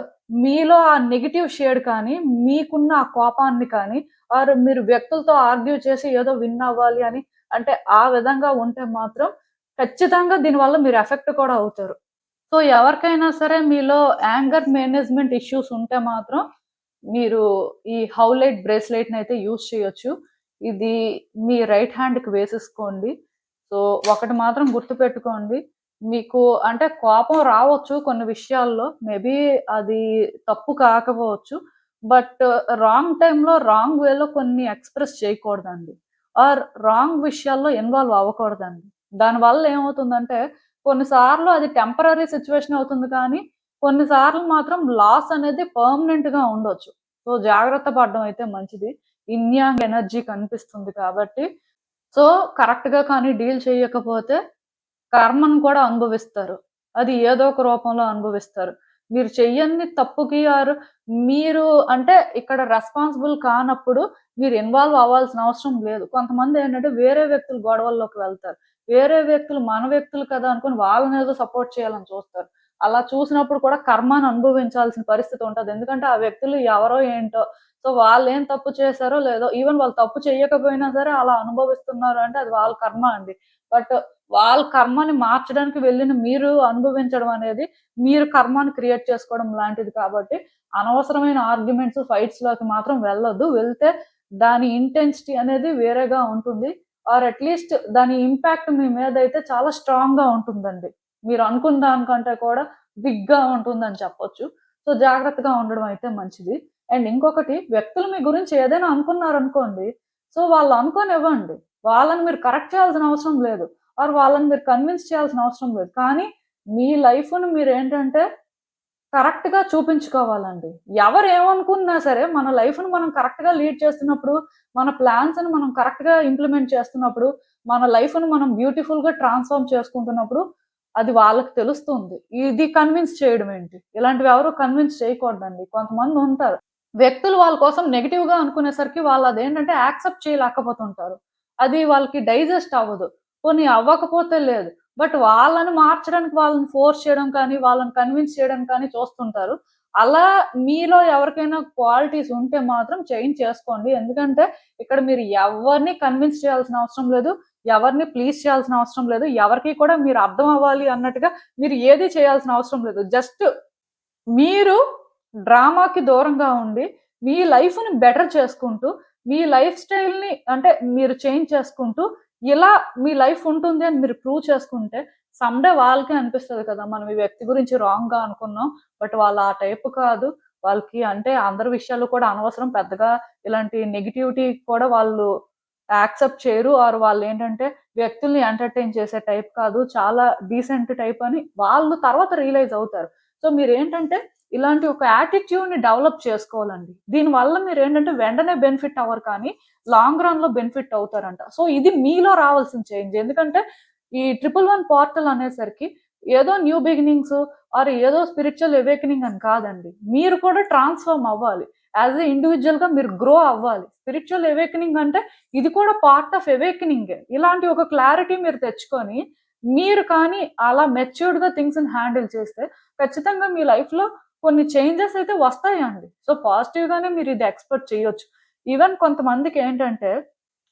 మీలో ఆ నెగెటివ్ షేడ్ కానీ, మీకున్న ఆ కోపాన్ని కానీ, ఆర్ మీరు వ్యక్తులతో ఆర్గ్యూ చేసి ఏదో విన్ అవ్వాలి అని అంటే ఆ విధంగా ఉంటే మాత్రం ఖచ్చితంగా దీనివల్ల మీరు ఎఫెక్ట్ కూడా అవుతారు. సో, ఎవరికైనా సరే మీలో యాంగర్ మేనేజ్‌మెంట్ ఇష్యూస్ ఉంటే మాత్రం మీరు ఈ హౌలైట్ బ్రేస్‌లెట్‌నయితే యూజ్ చేయొచ్చు. ఇది మీ రైట్ హ్యాండ్‌కి వేసేసుకోండి. సో, ఒకటి మాత్రం గుర్తుపెట్టుకోండి. మీకు అంటే కోపం రావచ్చు కొన్ని విషయాల్లో. మేబీ అది తప్పు కాకపోవచ్చు. బట్ రాంగ్ టైమ్‌లో, రాంగ్ వేలో కొన్ని ఎక్స్‌ప్రెస్ చేయకూడదండి. ఆర్ రాంగ్ విషయాల్లో ఇన్వాల్వ్ అవ్వకూడదండి. దానివల్ల ఏమవుతుందంటే కొన్నిసార్లు అది టెంపరరీ సిట్యుయేషన్ అవుతుంది కానీ, కొన్నిసార్లు మాత్రం లాస్ అనేది పర్మనెంట్‌గా ఉండొచ్చు. సో, జాగ్రత్త పడడం అయితే మంచిది. ఇన్ యాంగ్ ఎనర్జీ కనిపిస్తుంది కాబట్టి, సో, కరెక్ట్‌గా కానీ డీల్ చేయకపోతే కర్మను కూడా అనుభవిస్తారు. అది ఏదో ఒక రూపంలో అనుభవిస్తారు. మీరు చెయ్యని తప్పుకి మీరు అంటే ఇక్కడ రెస్పాన్సిబుల్ కానప్పుడు మీరు ఇన్వాల్వ్ అవ్వాల్సిన అవసరం లేదు. కొంతమందేంటంటే వేరే వ్యక్తుల గొడవల్లోకి వెళ్తారు. వేరే వ్యక్తులు మన వ్యక్తులు కదా అనుకుని వాళ్ళనేదో సపోర్ట్ చేయాలని చూస్తారు. అలా చూసినప్పుడు కూడా కర్మను అనుభవించాల్సిన పరిస్థితి ఉంటది. ఎందుకంటే ఆ వ్యక్తులు ఎవరో ఏంటో, సో వాళ్ళేం తప్పు చేశారో లేదో, ఈవెన్ వాళ్ళు తప్పు చేయకపోయినా సరే అలా అనుభవిస్తున్నారు అంటే అది వాళ్ళ కర్మ అండి. బట్ వాళ్ళ కర్మని మార్చడానికి వెళ్ళిన మీరు అనుభవించడం అనేది, మీరు కర్మని క్రియేట్ చేసుకోవడం లాంటిది కాబట్టి, అనవసరమైన ఆర్గ్యుమెంట్స్, ఫైట్స్‌లోకి మాత్రం వెళ్ళొద్దు. వెళ్తే దాని ఇంటెన్సిటీ అనేది వేరేగా ఉంటుంది. ఆర్ అట్‌లీస్ట్ దాని ఇంపాక్ట్ మీ మీదైతే చాలా స్ట్రాంగ్‌గా ఉంటుందండి. మీరు అనుకున్న దానికంటే కూడా బిగ్‌గా ఉంటుందని చెప్పొచ్చు. సో, జాగ్రత్తగా ఉండడం అయితే మంచిది. అండ్ ఇంకొకటి వ్యక్తులు మీ గురించి ఏదైనా అనుకున్నారనుకోండి, సో, వాళ్ళు అనుకోనివ్వండి. వాళ్ళని మీరు కరెక్ట్ చేయాల్సిన అవసరం లేదు. ఆర్ వాళ్ళని మీరు కన్విన్స్ చేయాల్సిన అవసరం లేదు. కానీ మీ లైఫ్‌ని మీరేంటంటే కరెక్ట్‌గా చూపించుకోవాలండి. ఎవరేమనుకున్నా సరే మన లైఫ్‌ని మనం కరెక్ట్‌గా లీడ్ చేస్తున్నప్పుడు, మన ప్లాన్స్‌ని మనం కరెక్ట్‌గా ఇంప్లిమెంట్ చేస్తున్నప్పుడు, మన లైఫ్‌ని మనం బ్యూటిఫుల్‌గా ట్రాన్స్‌ఫార్మ్ చేసుకుంటున్నప్పుడు, అది వాళ్ళకి తెలుస్తుంది. ఇది కన్విన్స్ చేయడం ఏంటి? ఇలాంటివి ఎవరు కన్విన్స్ చేయకూడదండి. కొంతమందుంటారు. వ్యక్తులు వాళ్ళ కోసం నెగెటివ్‌గా అనుకునేసరికి వాళ్ళదేంటంటే యాక్సెప్ట్ చేయలేకపోతుంటారు. అది వాళ్ళకి డైజెస్ట్ అవ్వదు. పోనీ అవ్వకపోతే లేదు. బట్ వాళ్ళని మార్చడానికి వాళ్ళని ఫోర్స్ చేయడం కానీ, వాళ్ళని కన్విన్స్ చేయడం కానీ చూస్తుంటారు. అలా మీలో ఎవరికైనా క్వాలిటీస్ ఉంటే మాత్రం చేంజ్ చేసుకోండి. ఎందుకంటే ఇక్కడ మీరు ఎవరిని కన్విన్స్ చేయాల్సిన అవసరం లేదు. ఎవరిని ప్లీజ్ చేయాల్సిన అవసరం లేదు. ఎవరికీ కూడా మీరు అర్థం అవ్వాలి అన్నట్టుగా మీరు ఏది చేయాల్సిన అవసరం లేదు. జస్ట్ మీరు డ్రామాకి దూరంగా ఉండి, మీ లైఫ్‌ని బెటర్ చేసుకుంటూ, మీ లైఫ్ స్టైల్‌ని అంటే మీరు చేంజ్ చేసుకుంటూ, ఇలా మీ లైఫ్ ఉంటుంది అని మీరు ప్రూవ్ చేసుకుంటే, సమ్‌డే వాళ్ళకే అనిపిస్తది కదా! మనం ఈ వ్యక్తి గురించి రాంగ్‌గా అనుకున్నాం. బట్ వాళ్ళు ఆ టైప్ కాదు. వాళ్ళకి అంటే అందరి విషయాలు కూడా అనవసరం. పెద్దగా ఇలాంటి నెగటివిటీ కూడా వాళ్ళు యాక్సెప్ట్ చేయరు. ఆర్ వాళ్ళేంటంటే వ్యక్తుల్ని ఎంటర్‌టైన్ చేసే టైప్ కాదు. చాలా డీసెంట్ టైప్ అని వాళ్ళు తర్వాత రియలైజ్ అవుతారు. సో, మీరేంటంటే ఇలాంటి ఒక యాటిట్యూడ్‌ని డెవలప్ చేసుకోవాలండి. దీనివల్ల మీరేంటంటే వెంటనే బెనిఫిట్ అవ్వరు కానీ, లాంగ్ రన్‌లో బెనిఫిట్ అవుతారంట. సో, ఇది మీలో రావాల్సిన చేంజ్. ఎందుకంటే, ఈ 111 పోర్టల్ అనేసరికి ఏదో న్యూ బిగినింగ్స్ ఆర్ ఏదో స్పిరిచ్యువల్ అవేకెనింగ్ అని కాదండి. మీరు కూడా ట్రాన్స్‌ఫార్మ్ అవ్వాలి. యాస్ ఎ ఇండివిడ్యుయల్‌గా మీరు గ్రో అవ్వాలి. స్పిరిచ్యువల్ అవేకెనింగ్ అంటే ఇది కూడా పార్ట్ ఆఫ్ అవేకెనింగే. ఇలాంటి ఒక క్లారిటీ మీరు తెచ్చుకొని, మీరు కానీ అలా మెచ్యూర్డ్‌గా థింగ్స్‌ని హ్యాండిల్ చేస్తే ఖచ్చితంగా మీ లైఫ్‌లో కొన్ని చేంజెస్ అయితే వస్తాయండి. సో, పాజిటివ్‌గానే మీరిది ఎక్స్‌పెక్ట్ చేయొచ్చు. ఈవెన్ కొంతమందికేంటంటే,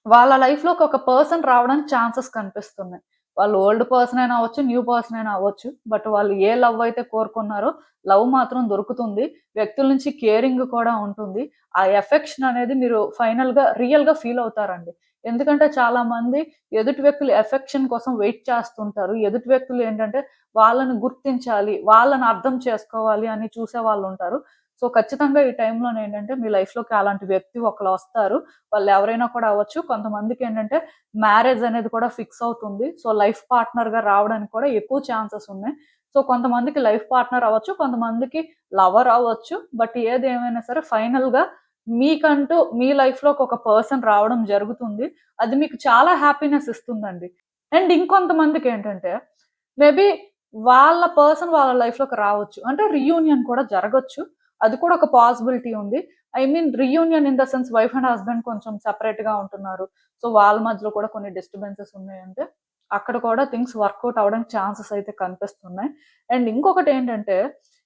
వాళ్ళ లైఫ్‌లోకి ఒక పర్సన్ రావడానికి ఛాన్సెస్ కనిపిస్తున్నాయి. వాళ్ళు ఓల్డ్ పర్సన్ అయినా అవ్వచ్చు, న్యూ పర్సన్ అయినా అవ్వచ్చు. బట్ వాళ్ళు ఏ లవ్ అయితే కోరుకున్నారో, లవ్ మాత్రం దొరుకుతుంది. వ్యక్తుల నుంచి కేరింగ్ కూడా ఉంటుంది. ఆ ఎఫెక్షన్ అనేది మీరు ఫైనల్‌గా రియల్‌గా ఫీల్ అవుతారండి. ఎందుకంటే చాలామంది ఎదుటి వ్యక్తులు ఎఫెక్షన్ కోసం వెయిట్ చేస్తుంటారు. ఎదుటి వ్యక్తులు ఏంటంటే వాళ్ళని గుర్తించాలి, వాళ్ళని అర్థం చేసుకోవాలి అని చూసేవాళ్ళుంటారు. సో ఖచ్చితంగా ఈ టైంలో ఏంటంటే మీ లైఫ్లోకి అలాంటి వ్యక్తి ఒకరు వస్తారు. వాళ్ళు ఎవరైనా కూడా అవ్వచ్చు. కొంతమందికి ఏంటంటే మ్యారేజ్ అనేది కూడా ఫిక్స్ అవుతుంది. సో లైఫ్ పార్ట్నర్గా రావడానికి కూడా ఎక్కువ ఛాన్సెస్ ఉన్నాయి. సో కొంతమందికి లైఫ్ పార్ట్నర్ అవ్వచ్చు, కొంతమందికి లవర్ అవ్వచ్చు. బట్ ఏది ఏమైనా సరే ఫైనల్గా మీకంటూ మీ లైఫ్లోకి ఒక పర్సన్ రావడం జరుగుతుంది. అది మీకు చాలా హ్యాపీనెస్ ఇస్తుందండి. అండ్ ఇంకొంతమందికి ఏంటంటే మేబీ వాళ్ళ పర్సన్ వాళ్ళ లైఫ్‌లోకి రావచ్చు. అంటే రీయూనియన్ కూడా జరగొచ్చు. అది కూడా ఒక పాసిబిలిటీ ఉంది. I mean reunion in the sense wife and husband కొంచెం సెపరేట్‌గా ఉంటున్నారు. సో, వాళ్ళ మధ్యలో కూడా కొన్ని డిస్టర్బెన్సెస్ ఉన్నాయంటే, అక్కడ కూడా థింగ్స్ వర్కౌట్ అవ్వడానికి ఛాన్సెస్ అయితే కనిపిస్తున్నాయి. అండ్ ఇంకొకటేంటంటే,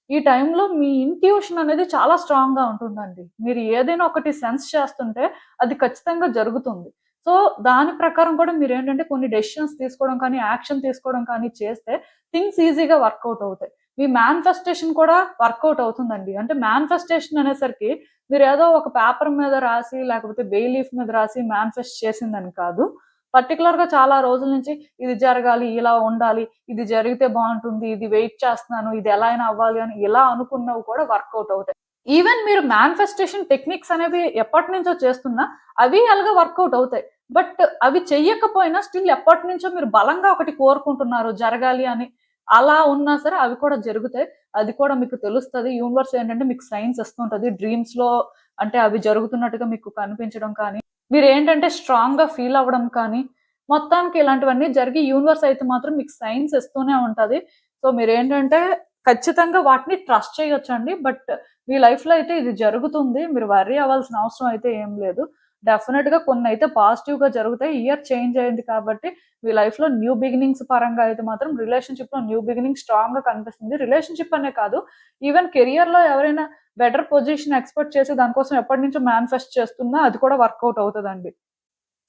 ఈ టైంలో మీ ఇంట్యూషన్ అనేది చాలా స్ట్రాంగ్‌గా ఉంటుందండి. మీరు ఏదైనా ఒకటి సెన్స్ చేస్తుంటే, అది ఖచ్చితంగా జరుగుతుంది. సో, దాని ప్రకారం కూడా మీరేంటంటే కొన్ని డెసిషన్స్ తీసుకోవడం కానీ, యాక్షన్ తీసుకోవడం కానీ చేస్తే థింగ్స్ ఈజీగా వర్కౌట్ అవుతాయి. మీ మేనిఫెస్టేషన్ కూడా వర్కౌట్ అవుతుందండి. అంటే మేనిఫెస్టేషన్ అనేసరికి మీరేదో ఒక పేపర్ మీద రాసి, లేకపోతే బే లీఫ్ మీద రాసి మేనిఫెస్ట్ చేసిందని కాదు. పర్టిక్యులర్‌గా చాలా రోజుల నుంచి ఇది జరగాలి, ఇలా ఉండాలి, ఇది జరిగితే బావుంటుంది, ఇది వెయిట్ చేస్తున్నాను, ఇది ఎలా అయినా అవ్వాలి అని ఇలా అనుకున్నవి కూడా వర్కౌట్ అవుతాయి. ఈవెన్ మీరు మేనిఫెస్టేషన్ టెక్నిక్స్ అనేవి ఎప్పటినుంచో చేస్తున్నా అవి అలాగా వర్కౌట్ అవుతాయి. బట్ అవి చెయ్యకపోయినా స్టిల్ ఎప్పటినుంచో మీరు బలంగా ఒకటి కోరుకుంటున్నారు జరగాలి అని. అలా ఉన్నా సరే అవి కూడా జరుగుతాయి. అది కూడా మీకు తెలుస్తది. యూనివర్స్ ఏంటంటే మీకు సైన్స్ ఇస్తుంటది. డ్రీమ్స్‌లో అంటే అవి జరుగుతున్నట్టుగా మీకు కనిపించడం కానీ, మీరేంటంటే స్ట్రాంగ్‌గా ఫీల్ అవ్వడం కానీ, మొత్తానికి ఇలాంటివన్నీ జరిగి యూనివర్స్ అయితే మాత్రం మీకు సైన్స్ ఇస్తూనే ఉంటది. సో, మీరేంటంటే ఖచ్చితంగా వాటిని ట్రస్ట్ చేయొచ్చండి. బట్ మీ లైఫ్‌లో అయితే ఇది జరుగుతుంది. మీరు వర్రీ అవ్వాల్సిన అవసరం అయితే ఏం లేదు. డెఫినిట్‌గా కొన్నైతే పాజిటివ్‌గా జరుగుతాయి. ఇయర్ చేంజ్ అయింది కాబట్టి మీ లైఫ్‌లో న్యూ బిగినింగ్స్ పరంగా అయితే మాత్రం రిలేషన్‌షిప్‌లో న్యూ బిగినింగ్ స్ట్రాంగ్‌గా కనిపిస్తుంది. రిలేషన్‌షిప్ అనే కాదు, ఈవెన్ కెరియర్‌లో ఎవరైనా బెటర్ పొజిషన్ ఎక్స్‌పెక్ట్ చేసి దానికోసం ఎప్పటినుంచో మేనిఫెస్ట్ చేస్తున్నా అది కూడా వర్కౌట్ అవుతదండి.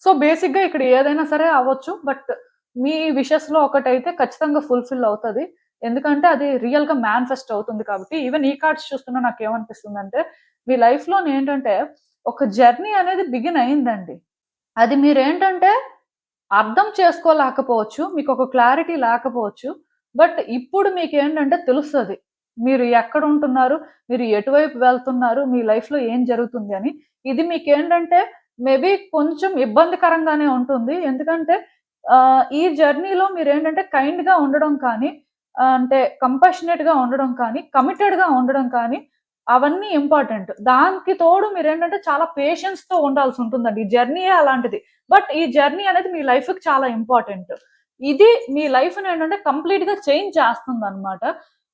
సో, బేసిక్‌గా ఇక్కడ ఏదైనా సరే అవ్వచ్చు. బట్ మీ విషెస్‌లో ఒకటైతే ఖచ్చితంగా ఫుల్‌ఫిల్ అవుతది. ఎందుకంటే అది రియల్‌గా మేనిఫెస్ట్ అవుతుంది కాబట్టి. ఈవెన్ ఈ కార్డ్స్ చూస్తున్నా నాకేమనిపిస్తుందంటే, మీ లైఫ్‌లోనేంటంటే ఒక జర్నీ అనేది బిగిన్ అయిందండి. అది మీరేంటంటే అర్థం చేసుకోలేకపోవచ్చు. మీకొక క్లారిటీ లేకపోవచ్చు. బట్ ఇప్పుడు మీకేంటంటే తెలుస్తది. మీరు ఎక్కడుంటున్నారు? మీరు ఎటువైపు వెళ్తున్నారు? మీ లైఫ్‌లో ఏం జరుగుతుంది అని. ఇది మీకేంటంటే మేబీ కొంచెం ఇబ్బందికరంగానే ఉంటుంది. ఎందుకంటే ఈ జర్నీలో మీరేంటంటే కైండ్‌గా ఉండడం కానీ, అంటే కంపాషనేట్‌గా ఉండడం కానీ, కమిటెడ్‌గా ఉండడం కానీ అవన్నీ ఇంపార్టెంట్. దానికి తోడు మీరేంటంటే చాలా పేషెన్స్‌తో ఉండాల్సుంటుందండి. ఈ జర్నీయే అలాంటిది. బట్ ఈ జర్నీ అనేది మీ లైఫ్‌కి చాలా ఇంపార్టెంట్. ఇది మీ లైఫ్‌నేంటంటే కంప్లీట్‌గా చేంజ్ చేస్తుందనమాట.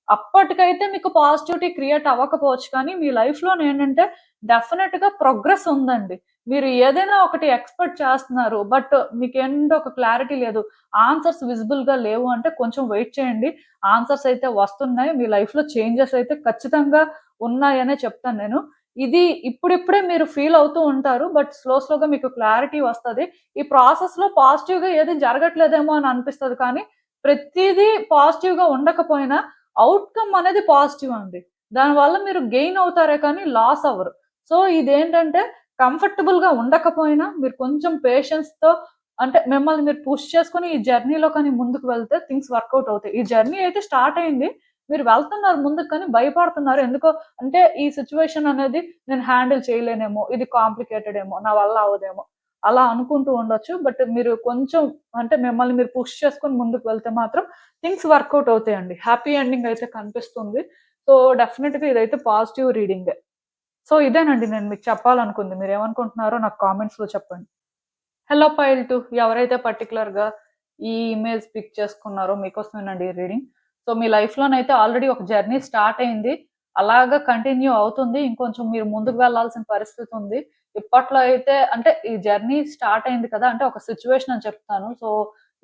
అప్పటికైతే మీకు పాజిటివిటీ క్రియేట్ అవ్వకపోవచ్చు కానీ, మీ లైఫ్‌లోనేంటంటే డెఫినెట్‌గా ప్రోగ్రెస్ ఉందండి. మీరు ఏదైనా ఒకటి ఎక్స్‌పెక్ట్ చేస్తున్నారు. బట్ మీకేంటో ఒక క్లారిటీ లేదు. ఆన్సర్స్ విజిబుల్‌గా లేవు అంటే కొంచెం వెయిట్ చేయండి. ఆన్సర్స్ అయితే వస్తున్నాయి. మీ లైఫ్‌లో చేంజెస్ అయితే ఖచ్చితంగా ఉన్నాయనే చెప్తాను నేను. ఇది ఇప్పుడిప్పుడే మీరు ఫీల్ అవుతూ ఉంటారు. బట్ స్లోగా మీకు క్లారిటీ వస్తది. ఈ ప్రాసెస్‌లో పాజిటివ్‌గా ఏది జరగట్లేదేమో అని అనిపిస్తది కానీ, ప్రతీదీ పాజిటివ్‌గా ఉండకపోయినా ఔట్‌కమ్ అనేది పాజిటివ్ అండి. దానివల్ల మీరు గెయిన్ అవుతారే కానీ లాస్ అవ్వరు. సో, ఇదేంటంటే కంఫర్టబుల్‌గా ఉండకపోయినా మీరు కొంచెం పేషెన్స్‌తో అంటే మిమ్మల్ని మీరు పుష్ చేసుకొని ఈ జర్నీలో కానీ ముందుకు వెళ్తే థింగ్స్ వర్కౌట్ అవుతాయి. ఈ జర్నీ అయితే స్టార్ట్ అయింది. మీరు వెళ్తున్నారు ముందుకు కానీ భయపడుతున్నారు. ఎందుకో అంటే ఈ సిట్యుయేషన్ అనేది నేను హ్యాండిల్ చేయలేనేమో, ఇది కాంప్లికేటెడ్ ఏమో, నా వల్ల అవ్వదేమో అలా అనుకుంటూ ఉండొచ్చు. బట్ మీరు కొంచెం అంటే మిమ్మల్ని మీరు పుష్ చేసుకొని ముందుకు వెళ్తే మాత్రం థింగ్స్ వర్కౌట్ అవుతాయండి. హ్యాపీ ఎండింగ్ అయితే కనిపిస్తుంది. సో, డెఫినిట్‌గా ఇదైతే పాజిటివ్ రీడింగే. సో, ఇదేనండి నేను మీకు చెప్పాలనుకుంది. మీరేమనుకుంటున్నారో నాకు కామెంట్స్‌లో చెప్పండి. హలో పైల్ 2 ఎవరైతే పర్టిక్యులర్‌గా ఈ ఇమేజ్ పిక్ చేసుకున్నారో మీకోసమేనండి ఈ రీడింగ్. సో, మీ లైఫ్‌లోనైతే ఆల్రెడీ ఒక జర్నీ స్టార్ట్ అయింది. అలాగా కంటిన్యూ అవుతుంది. ఇంకొంచెం మీరు ముందుకు వెళ్ళాల్సిన పరిస్థితి ఉంది. ఇప్పట్లో అయితే అంటే ఈ జర్నీ స్టార్ట్ అయింది కదా! అంటే ఒక సిట్యుయేషన్ అని చెప్తాను. సో,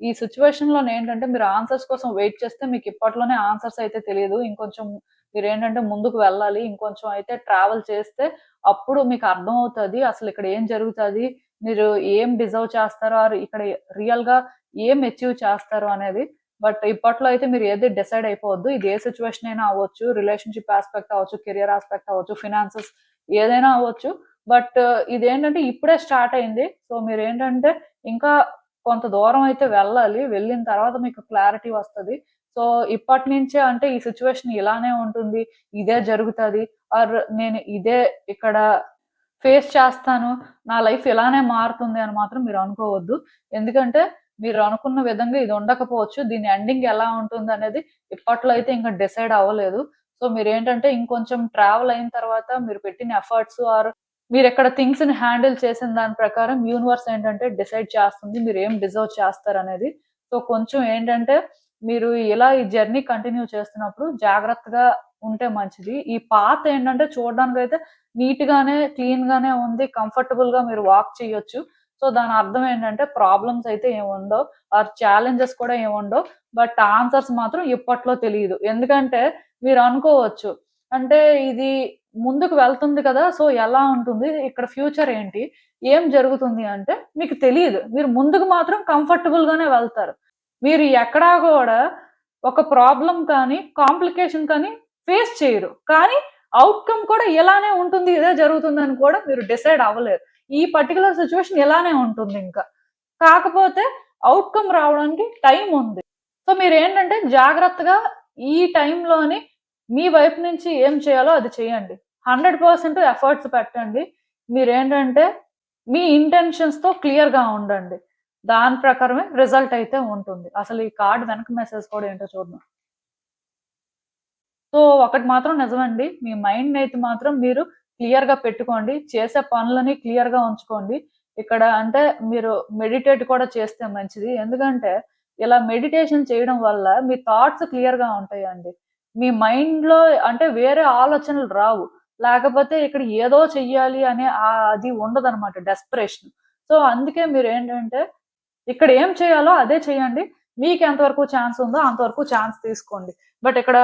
ఈ సిట్యుయేషన్‌లోనేంటంటే మీరు ఆన్సర్స్ కోసం వెయిట్ చేస్తే మీకు ఇప్పట్లోనే ఆన్సర్స్ అయితే తెలీదు. ఇంకొంచెం మీరేంటంటే ముందుకు వెళ్ళాలి. ఇంకొంచెం అయితే ట్రావెల్ చేస్తే అప్పుడు మీకు అర్థమవుతది. అసలు ఇక్కడ ఏం జరుగుతది? మీరు ఏం డిజర్వ్ చేస్తారో ఆర్ ఇక్కడ రియల్‌గా ఏం అచీవ్ చేస్తారు అనేది. బట్ ఇప్పట్లో అయితే మీరు ఏది డిసైడ్ అయిపోవద్దు. ఇది ఏ సిట్యుయేషన్ అయినా అవ్వచ్చు. రిలేషన్‌షిప్ యాస్పెక్ట్ అవ్వచ్చు, కెరియర్ యాస్పెక్ట్ అవ్వచ్చు, ఫినాన్సెస్ ఏదైనా అవ్వచ్చు. బట్ ఇదేంటంటే ఇప్పుడే స్టార్ట్ అయింది. సో, మీరేంటంటే ఇంకా కొంత దూరం అయితే వెళ్ళాలి. వెళ్ళిన తర్వాత మీకు క్లారిటీ వస్తది. సో ఇప్పటి నుంచే అంటే ఈ సిచ్యువేషన్ ఇలానే ఉంటుంది, ఇదే జరుగుతది ఆర్ నేను ఇదే ఇక్కడ ఫేస్ చేస్తాను, నా లైఫ్ ఇలానే మారుతుంది అని మాత్రం మీరు అనుకోవద్దు. ఎందుకంటే మీరు అనుకున్న విధంగా ఇది ఉండకపోవచ్చు. దీని ఎండింగ్ ఎలా ఉంటుందనేది ఇప్పట్లో అయితే ఇంకా డిసైడ్ అవ్వలేదు. సో మీరేంటంటే ఇంకొంచెం ట్రావెల్ అయిన తర్వాత మీరు పెట్టిన ఎఫర్ట్స్ ఆర్ మీరెక్కడ థింగ్స్‌ని హ్యాండిల్ చేసిన దాని ప్రకారం యూనివర్స్ ఏంటంటే డిసైడ్ చేస్తుంది. మీరేం డిజర్వ్ చేస్తారనేది. సో కొంచెం ఏంటంటే మీరు ఇలా ఈ జర్నీ కంటిన్యూ చేస్తున్నప్పుడు జాగ్రత్తగా ఉంటే మంచిది. ఈ పాత్ ఏంటంటే చూడడానికైతే నీట్‌గానే, క్లీన్‌గానే ఉంది. కంఫర్టబుల్‌గా మీరు వాక్ చేయొచ్చు. సో దాని అర్థం ఏంటంటే ప్రాబ్లమ్స్ అయితే ఏముండవు. ఆర్ ఛాలెంజెస్ కూడా ఏముండవు. బట్ ఆన్సర్స్ మాత్రం ఇప్పట్లో తెలీదు. ఎందుకంటే మీరు అనుకోవచ్చు. అంటే ఇది ముందుకు వెళ్తుంది కదా! సో ఎలా ఉంటుంది? ఇక్కడ ఫ్యూచర్ ఏంటి? ఏం జరుగుతుంది అంటే మీకు తెలీదు. మీరు ముందుకు మాత్రం కంఫర్టబుల్‌గానే వెళ్తారు. మీరు ఎక్కడా గూడా ఒక ప్రాబ్లమ్ కానీ, కాంప్లికేషన్ కానీ ఫేస్ చేయరు. కానీ ఔట్‌కమ్ కూడా ఇలానే ఉంటుంది, ఇదే జరుగుతుందని కూడా మీరు డిసైడ్ అవ్వలేరు. ఈ పర్టిక్యులర్ సిట్యుయేషన్ ఇలానే ఉంటుందింక. కాకపోతే ఔట్‌కమ్ రావడానికి టైం ఉంది. సో మీరేంటంటే జాగ్రత్తగా ఈ టైంలోని మీ వైపు నుంచి ఏం చేయాలో అది చేయండి. 100% ఎఫర్ట్స్ పెట్టండి. మీరేంటంటే మీ ఇంటెన్షన్స్‌తో క్లియర్‌గా ఉండండి. దాని ప్రకారమే రిజల్ట్ అయితే ఉంటుంది. అసలు ఈ కార్డ్ వెనక మెసేజ్ కూడా ఏంటో చూద్దాం. సో ఒకటి మాత్రం నిజమండి. మీ మైండ్‌నైతే మాత్రం మీరు క్లియర్‌గా పెట్టుకోండి. చేసే పనులని క్లియర్‌గా ఉంచుకోండి. ఇక్కడ అంటే మీరు మెడిటేట్ కూడా చేస్తే మంచిది. ఎందుకంటే ఇలా మెడిటేషన్ చేయడం వల్ల మీ థాట్స్ క్లియర్‌గా ఉంటాయండి. మీ మైండ్‌లో అంటే వేరే ఆలోచనలు రావు. లేకపోతే ఇక్కడ ఏదో చెయ్యాలి అనే అది ఉండదనమాట డెస్పరేషన్. సో అందుకే మీరేంటంటే ఇక్కడ ఏం చేయాలో అదే చేయండి. మీకెంతవరకు ఛాన్స్ ఉందో అంతవరకు ఛాన్స్ తీసుకోండి. బట్ ఇక్కడ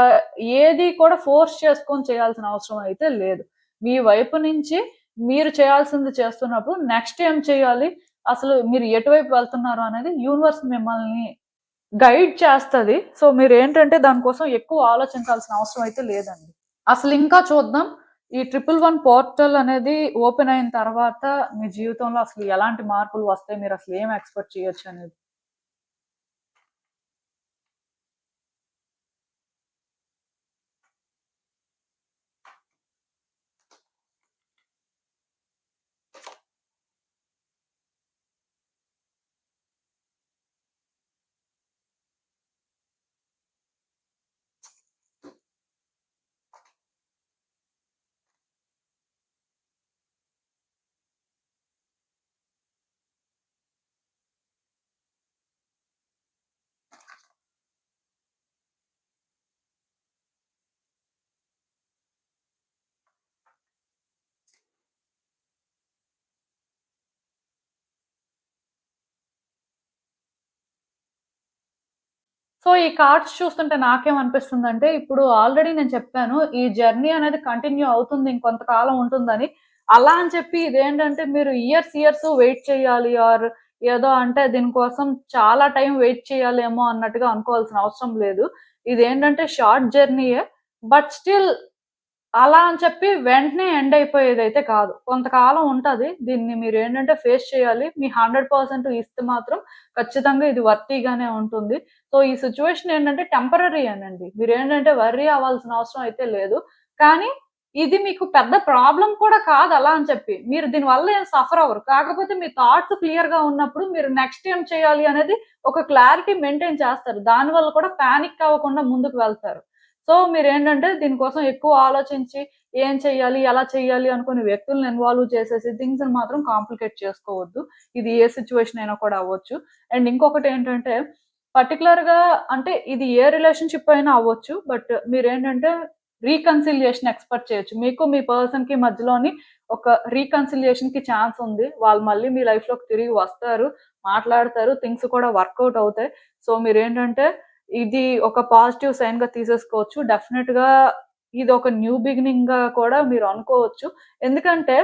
ఏది కూడా ఫోర్స్ చేసుకొని చేయాల్సిన అవసరం అయితే లేదు. మీ వైపు నుంచి మీరు చేయాల్సింది చేస్తున్నప్పుడు నెక్స్ట్ ఏం చేయాలి? అసలు మీరు ఎటువైపు వెళ్తున్నారు అనేది యూనివర్స్ మిమ్మల్ని గైడ్ చేస్తది. సో మీరేంటంటే దాని కోసం ఎక్కువ ఆలోచించాల్సిన అవసరం అయితే లేదండి. అసలు ఇంకా చూద్దాం. ఈ 111 పోర్టల్ అనేది ఓపెన్ అయిన తర్వాత మీ జీవితంలో అసలు ఎలాంటి మార్పులు వస్తాయి? మీరసలు ఏం ఎక్స్‌పెక్ట్ చేయొచ్చనేది. సో, ఈ కార్డ్స్ చూస్తుంటే నాకేమనిపిస్తుందంటే, ఇప్పుడు ఆల్రెడీ నేను చెప్పాను. ఈ జర్నీ అనేది కంటిన్యూ అవుతుంది. ఇంకొంతకాలం ఉంటుందని. అలా అని చెప్పి ఇదేంటంటే మీరు ఇయర్స్ వెయిట్ చేయాలి ఆర్ ఏదో అంటే దీనికోసం చాలా టైం వెయిట్ చేయాలేమో అన్నట్టుగా అనుకోవాల్సిన అవసరం లేదు. ఇదేంటంటే షార్ట్ జర్నీయే. బట్ స్టిల్ అలా అని చెప్పి వెంటనే ఎండ్ అయిపోయేదైతే కాదు. కొంతకాలం ఉంటది. దీన్ని మీరేంటంటే ఫేస్ చేయాలి. మీ 100% ఇస్తే మాత్రం ఖచ్చితంగా ఇది వర్తీగానే ఉంటుంది. సో, ఈ సిట్యుయేషన్ ఏంటంటే టెంపరరీయేనండి. మీరేంటంటే వర్రీ అవ్వాల్సిన అవసరం అయితే లేదు. కానీ ఇది మీకు పెద్ద ప్రాబ్లమ్ కూడా కాదు అలా అని చెప్పి. మీరు దీనివల్ల ఏం సఫర్ అవ్వరు. కాకపోతే మీ థాట్స్ క్లియర్‌గా ఉన్నప్పుడు మీరు నెక్స్ట్ ఏం చేయాలి అనేది ఒక క్లారిటీ మెయింటైన్ చేస్తారు. దానివల్ల కూడా పానిక్ అవ్వకుండా ముందుకు వెళ్తారు. సో, మీరేంటంటే దీనికోసం ఎక్కువ ఆలోచించి ఏం చెయ్యాలి? ఎలా చెయ్యాలి? అనుకుని వ్యక్తుల్ని ఇన్వాల్వ్ చేసేసి థింగ్స్‌ని మాత్రం కాంప్లికేట్ చేసుకోవద్దు. ఇది ఏ సిట్యుయేషన్ అయినా కూడా అవ్వచ్చు. అండ్ ఇంకొకటేంటంటే పర్టిక్యులర్‌గా అంటే ఇది ఏ రిలేషన్‌షిప్ అయినా అవ్వచ్చు. బట్ మీరేంటంటే రీకన్సిలియేషన్ ఎక్స్‌పెక్ట్ చేయొచ్చు. మీకు మీ పర్సన్‌కి మధ్యలోని ఒక రీకన్సిలియేషన్‌కి ఛాన్స్ ఉంది. వాళ్ళు మళ్ళీ మీ లైఫ్‌లోకి తిరిగి వస్తారు, మాట్లాడతారు, థింగ్స్ కూడా వర్కౌట్ అవుతాయి. సో, మీరేంటంటే ఇది ఒక పాజిటివ్ సైన్‌గా తీసేసుకోవచ్చు. డెఫినెట్‌గా ఇదొక న్యూ బిగినింగ్‌గా కూడా మీరు అనుకోవచ్చు. ఎందుకంటే